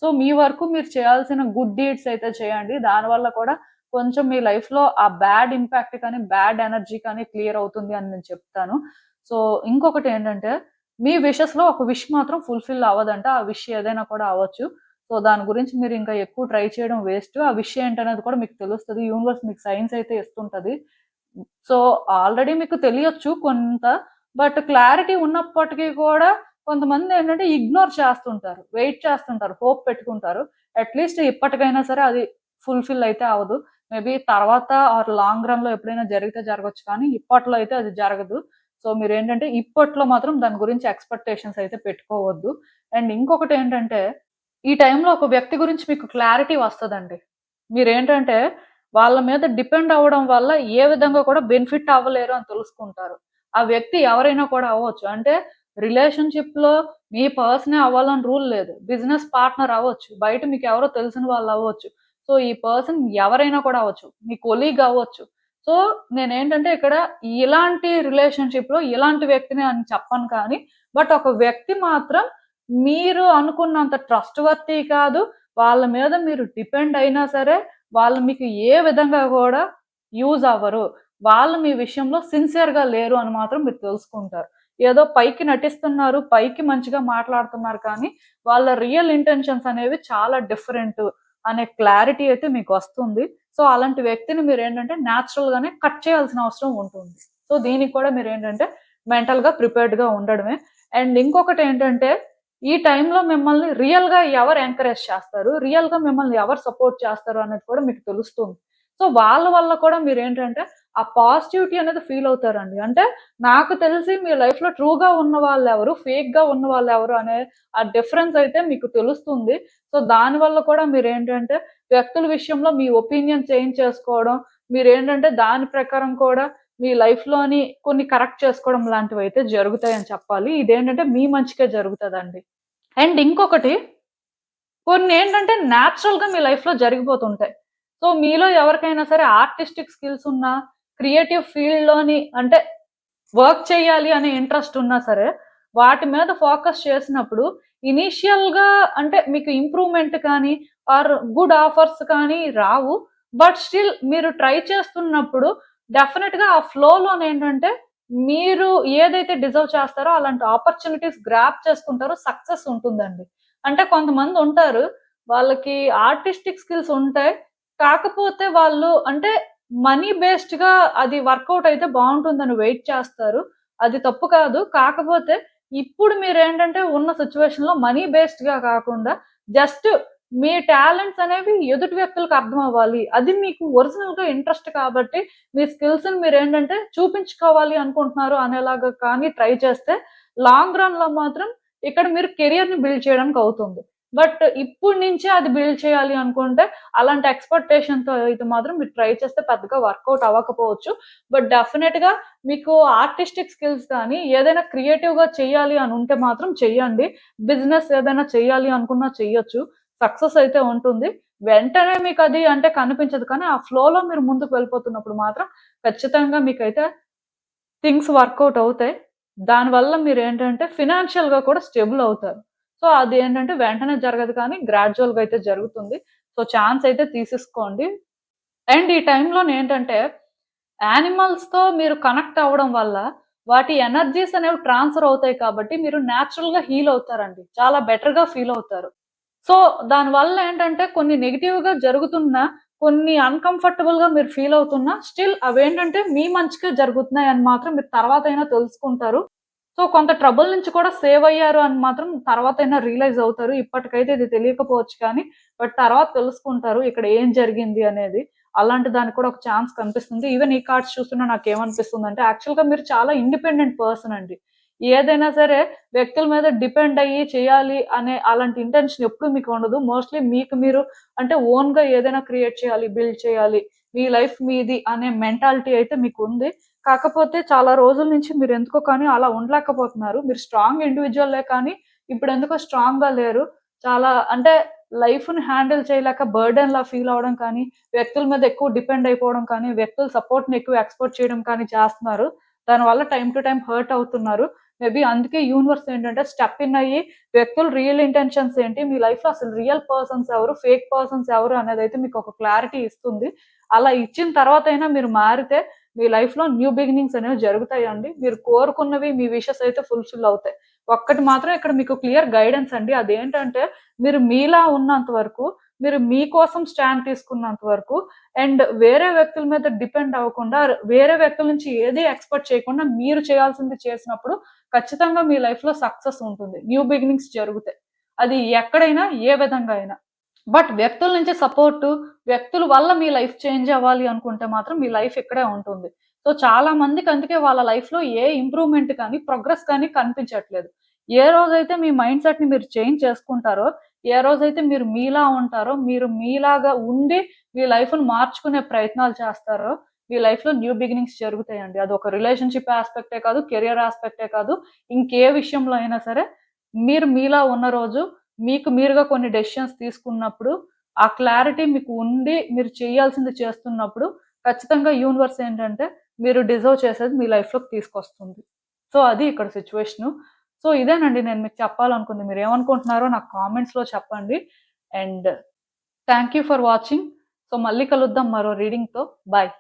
సో, మీ వరకు మీరు చేయాల్సిన గుడ్ డీడ్స్ అయితే చేయండి. దానివల్ల కూడా కొంచెం మీ లైఫ్‌లో ఆ బ్యాడ్ ఇంపాక్ట్ కానీ, బ్యాడ్ ఎనర్జీ కానీ క్లియర్ అవుతుంది అని నేను చెప్తాను. సో, ఇంకొకటేంటంటే మీ విషెస్‌లో ఒక విష్ మాత్రం ఫుల్‌ఫిల్ అవ్వదంట. ఆ విష్ ఏదైనా కూడా అవ్వచ్చు. సో, దాని గురించి మీరు ఇంకా ఎక్కువ ట్రై చేయడం వేస్ట్. ఆ విష్ ఏంటనేది కూడా మీకు తెలుస్తది. యూనివర్స్ మీకు సైన్స్ అయితే ఇస్తుంటది. సో, ఆల్రెడీ మీకు తెలియొచ్చు కొంత. బట్ క్లారిటీ ఉన్నప్పటికీ కూడా కొంతమందేంటంటే ఇగ్నోర్ చేస్తుంటారు. వెయిట్ చేస్తుంటారు. హోప్ పెట్టుకుంటారు. అట్‌లీస్ట్ ఇప్పటికైనా సరే అది ఫుల్‌ఫిల్ అయితే అవ్వదు. మేబీ తర్వాత ఆర్ లాంగ్ రన్‌లో ఎప్పుడైనా జరిగితే జరగొచ్చు కానీ, ఇప్పట్లో అయితే అది జరగదు. సో, మీరేంటంటే ఇప్పట్లో మాత్రం దాని గురించి ఎక్స్‌పెక్టేషన్స్ అయితే పెట్టుకోవద్దు. అండ్ ఇంకొకటేంటంటే, ఈ టైంలో ఒక వ్యక్తి గురించి మీకు క్లారిటీ వస్తదండి. మీరేంటంటే వాళ్ళ మీద డిపెండ్ అవ్వడం వల్ల ఏ విధంగా కూడా బెనిఫిట్ అవ్వలేరు అని తెలుసుకుంటారు. ఆ వ్యక్తి ఎవరైనా కూడా అవ్వచ్చు. అంటే రిలేషన్‌షిప్‌లో మీ పర్సనే అవ్వాలని రూల్ లేదు. బిజినెస్ పార్ట్నర్ అవ్వచ్చు. బయట మీకెవరో తెలిసిన వాళ్ళు అవ్వచ్చు. సో, ఈ పర్సన్ ఎవరైనా కూడా అవ్వచ్చు. మీ కొలీగ్ అవ్వచ్చు. సో, నేనేంటంటే ఇక్కడ ఇలాంటి రిలేషన్‌షిప్‌లో ఇలాంటి వ్యక్తిని అని చెప్పను కానీ, బట్ ఒక వ్యక్తి మాత్రం మీరు అనుకున్నంత ట్రస్ట్ వర్తీ కాదు. వాళ్ళ మీద మీరు డిపెండ్ అయినా సరే వాళ్ళు మీకు ఏ విధంగా గూడా యూజ్ అవ్వరు. వాళ్ళు మీ విషయంలో సిన్సియర్‌గా లేరు అని మాత్రం మీరు తెలుసుకుంటారు. ఏదో పైకి నటిస్తున్నారు, పైకి మంచిగా మాట్లాడుతున్నారు కానీ, వాళ్ళ రియల్ ఇంటెన్షన్స్ అనేవి చాలా డిఫరెంట్ అనే క్లారిటీ అయితే మీకొస్తుంది. సో, అలాంటి వ్యక్తిని మీరేంటంటే నేచురల్‌గానే కట్ చేయాల్సిన అవసరం ఉంటుంది. సో, దీనికి కూడా మీరేంటంటే మెంటల్‌గా ప్రిపేర్డ్‌గా ఉండడమే. అండ్ ఇంకొకటేంటంటే ఈ టైంలో మిమ్మల్ని రియల్‌గా ఎవరు ఎంకరేజ్ చేస్తారు? రియల్‌గా మిమ్మల్ని ఎవరు సపోర్ట్ చేస్తారు అనేది కూడా మీకు తెలుస్తుంది. సో, వాళ్ళ వల్ల కూడా మీరేంటంటే, ఆ పాజిటివిటీ అనేది ఫీల్ అవుతారండి. అంటే నాకు తెలిసి మీ లైఫ్‌లో ట్రూగా ఉన్న వాళ్ళెవరు, ఫేక్‌గా ఉన్న వాళ్ళెవరు అనే ఆ డిఫరెన్స్ అయితే మీకు తెలుస్తుంది. సో, దానివల్ల కూడా మీరేంటంటే, వ్యక్తుల విషయంలో మీ ఒపీనియన్ చేంజ్ చేసుకోవడం, మీరేంటంటే దాని ప్రకారం కూడా మీ లైఫ్‌లోని కొన్ని కరెక్ట్ చేసుకోవడం లాంటివైతే జరుగుతాయని చెప్పాలి. ఇదేంటంటే మీ మంచికే జరుగుతదండి. అండ్ ఇంకొకటి కొన్నేంటంటే నేచురల్‌గా మీ లైఫ్‌లో జరిగిపోతుంటాయి. సో, మీలో ఎవరికైనా సరే ఆర్టిస్టిక్ స్కిల్స్ ఉన్నా, క్రియేటివ్ ఫీల్డ్‌లోని అంటే వర్క్ చేయాలి అనే ఇంట్రెస్ట్ ఉన్నా సరే, వాటి మీద ఫోకస్ చేసినప్పుడు ఇనీషియల్‌గా అంటే మీకు ఇంప్రూవ్‌మెంట్ కానీ, ఆర్ గుడ్ ఆఫర్స్ కానీ రావు. బట్ స్టిల్ మీరు ట్రై చేస్తున్నప్పుడు డెఫినిట్‌గా ఆ ఫ్లోలోనేంటంటే మీరు ఏదైతే డిజర్వ్ చేస్తారో అలాంటి ఆపర్చునిటీస్ గ్రాబ్ చేసుకుంటారో సక్సెస్ ఉంటుందండి. అంటే కొంతమందుంటారు. వాళ్ళకి ఆర్టిస్టిక్ స్కిల్స్ ఉంటాయి. కాకపోతే వాళ్ళు అంటే మనీ బేస్డ్‌గా అది వర్కౌట్ అయితే బావుంటుందని వెయిట్ చేస్తారు. అది తప్పు కాదు. కాకపోతే ఇప్పుడు మీరేంటంటే ఉన్న సిట్యుయేషన్‌లో మనీ బేస్డ్‌గా కాకుండా జస్ట్ మీ టాలెంట్స్ అనేవి ఎదుటి వ్యక్తులకు అర్థమవ్వాలి. అది మీకు ఒరిజినల్‌గా ఇంట్రెస్ట్ కాబట్టి మీ స్కిల్స్‌ని మీరేంటంటే చూపించుకోవాలి అనుకుంటున్నారు అనేలాగా కానీ ట్రై చేస్తే లాంగ్ రన్‌లో మాత్రం ఇక్కడ మీరు కెరియర్‌ని బిల్డ్ చేయడానికి అవుతుంది. బట్ ఇప్పుడు నుంచే అది బిల్డ్ చేయాలి అనుకుంటే అలాంటి ఎక్స్‌పెక్టేషన్‌తో అయితే మాత్రం మీరు ట్రై చేస్తే పెద్దగా వర్కౌట్ అవ్వకపోవచ్చు. బట్ డెఫినెట్‌గా మీకు ఆర్టిస్టిక్ స్కిల్స్ కానీ, ఏదైనా క్రియేటివ్‌గా చేయాలి అని ఉంటే మాత్రం చెయ్యండి. బిజినెస్ ఏదైనా చేయాలి అనుకున్నా చెయ్యొచ్చు. సక్సెస్ అయితే ఉంటుంది. వెంటనే మీకది అంటే కనిపించదు కానీ, ఆ ఫ్లోలో మీరు ముందుకు వెళ్ళిపోతున్నప్పుడు మాత్రం ఖచ్చితంగా మీకైతే థింగ్స్ వర్కౌట్ అవుతాయి. దానివల్ల మీరేంటంటే ఫినాన్షియల్‌గా కూడా స్టేబుల్ అవుతారు. సో అదేంటంటే వెంటనే జరగదు కానీ గ్రాడ్యువల్‌గా అయితే జరుగుతుంది. సో ఛాన్స్ అయితే తీసేసుకోండి. అండ్ ఈ టైంలోనేంటంటే యానిమల్స్‌తో మీరు కనెక్ట్ అవ్వడం వల్ల వాటి ఎనర్జీస్ అనేవి ట్రాన్స్‌ఫర్ అవుతాయి కాబట్టి మీరు నేచురల్‌గా హీల్ అవుతారండి. చాలా బెటర్‌గా ఫీల్ అవుతారు. సో దానివల్ల ఏంటంటే కొన్ని నెగెటివ్‌గా జరుగుతున్నా, కొన్ని అన్‌కంఫర్టబుల్‌గా మీరు ఫీల్ అవుతున్నా స్టిల్ అవేంటంటే మీ మంచికే జరుగుతున్నాయని మాత్రం మీరు తర్వాతైనా తెలుసుకుంటారు. సో కొంత ట్రబుల్ నుంచి కూడా సేవ్ అయ్యారు అని మాత్రం తర్వాతైనా రియలైజ్ అవుతారు. ఇప్పటికైతే ఇది తెలియకపోవచ్చు కానీ, బట్ తర్వాత తెలుసుకుంటారు ఇక్కడ ఏం జరిగింది అనేది. అలాంటి దానికి కూడా ఒక ఛాన్స్ కనిపిస్తుంది. ఈవెన్ ఈ కార్డ్స్ చూస్తున్నా నాకేమనిపిస్తుందంటే యాక్చువల్‌గా మీరు చాలా ఇండిపెండెంట్ పర్సన్ అండి. ఏదైనా సరే వ్యక్తుల మీద డిపెండ్ అయ్యి చేయాలి అనే అలాంటి ఇంటెన్షన్ ఎప్పుడు మీకు ఉండదు. మోస్ట్‌లీ మీకు మీరు అంటే ఓన్‌గా ఏదైనా క్రియేట్ చేయాలి, బిల్డ్ చేయాలి. మీ లైఫ్ మీది అనే మెంటాలిటీ అయితే మీకుంది. కాకపోతే చాలా రోజుల నుంచి మీరెందుకో కానీ అలా ఉండలేకపోతున్నారు. మీరు స్ట్రాంగ్ ఇండివిడ్యువలే కానీ ఇప్పుడెందుకో స్ట్రాంగ్‌గా లేరు. చాలా అంటే లైఫ్‌ని హ్యాండిల్ చేయలేక బర్డెన్‌లా ఫీల్ అవ్వడం కానీ, వ్యక్తుల మీద ఎక్కువ డిపెండ్ అయిపోవడం కానీ, వ్యక్తుల సపోర్ట్‌ని ఎక్కువ ఎక్స్‌పెక్ట్ చేయడం కానీ చేస్తున్నారు. దానివల్ల టైమ్ టు టైమ్ హర్ట్ అవుతున్నారు. మేబీ అందుకే యూనివర్స్ ఏంటంటే స్టెప్ ఇన్ అయ్యి వ్యక్తుల రియల్ ఇంటెన్షన్స్ ఏంటి? మీ లైఫ్‌లో అసలు రియల్ పర్సన్స్ ఎవరు? ఫేక్ పర్సన్స్ ఎవరు? అనేదైతే మీకొక క్లారిటీ ఇస్తుంది. అలా ఇచ్చిన తర్వాతైనా మీరు మారితే మీ లైఫ్‌లో న్యూ బిగినింగ్స్ అనేవి జరుగుతాయండి. మీరు కోరుకున్నవి మీ విషెస్ అయితే ఫుల్‌ఫిల్ అవుతాయి. ఒక్కటి మాత్రం ఇక్కడ మీకు క్లియర్ గైడెన్స్ అండి. అదేంటంటే మీరు మీలా ఉన్నంత వరకు, మీరు మీకోసం స్టాండ్ తీసుకున్నంత వరకు అండ్ వేరే వ్యక్తుల మీద డిపెండ్ అవ్వకుండా, వేరే వ్యక్తుల నుంచి ఏది ఎక్స్‌పెక్ట్ చేయకుండా మీరు చేయాల్సింది చేసినప్పుడు ఖచ్చితంగా మీ లైఫ్‌లో సక్సెస్ ఉంటుంది. న్యూ బిగినింగ్స్ జరుగుతాయి. అది ఎక్కడైనా, ఏ విధంగా అయినా. బట్ వ్యక్తుల నుంచి సపోర్టు, వ్యక్తుల వల్ల మీ లైఫ్ చేంజ్ అవ్వాలి అనుకుంటే మాత్రం మీ లైఫ్ ఇక్కడే ఉంటుంది. సో చాలా మందికి అందుకే వాళ్ళ లైఫ్‌లో ఏ ఇంప్రూవ్‌మెంట్ కానీ, ప్రోగ్రెస్ కానీ కనిపించట్లేదు. ఏ రోజైతే మీ మైండ్ సెట్‌ని మీరు చేంజ్ చేసుకుంటారో, ఏ రోజైతే మీరు మీలా ఉంటారో, మీరు మీలాగా ఉండి మీ లైఫ్‌ని మార్చుకునే ప్రయత్నాలు చేస్తారో, మీ లైఫ్‌లో న్యూ బిగినింగ్స్ జరుగుతాయండి. అదొక రిలేషన్‌షిప్ యాస్పెక్టే కాదు, కెరియర్ యాస్పెక్టే కాదు, ఇంకే విషయంలో అయినా సరే మీరు మీలా ఉన్న రోజు మీకు మీరుగా కొన్ని డెసిషన్స్ తీసుకున్నప్పుడు, ఆ క్లారిటీ మీకు ఉండి, మీరు చేయాల్సింది చేస్తున్నప్పుడు, ఖచ్చితంగా యూనివర్స్ ఏంటంటే, మీరు డిజర్వ్ చేసేది మీ లైఫ్‌లోకి తీసుకొస్తుంది. సో, అది ఇక్కడ సిట్యుయేషను. సో, ఇదేనండి నేను మీకు చెప్పాలనుకుంది. మీరేమనుకుంటున్నారో నాకు కామెంట్స్‌లో చెప్పండి. And thank you for watching. So, మళ్ళీ కలుద్దాం మరో రీడింగ్‌తో. బాయ్.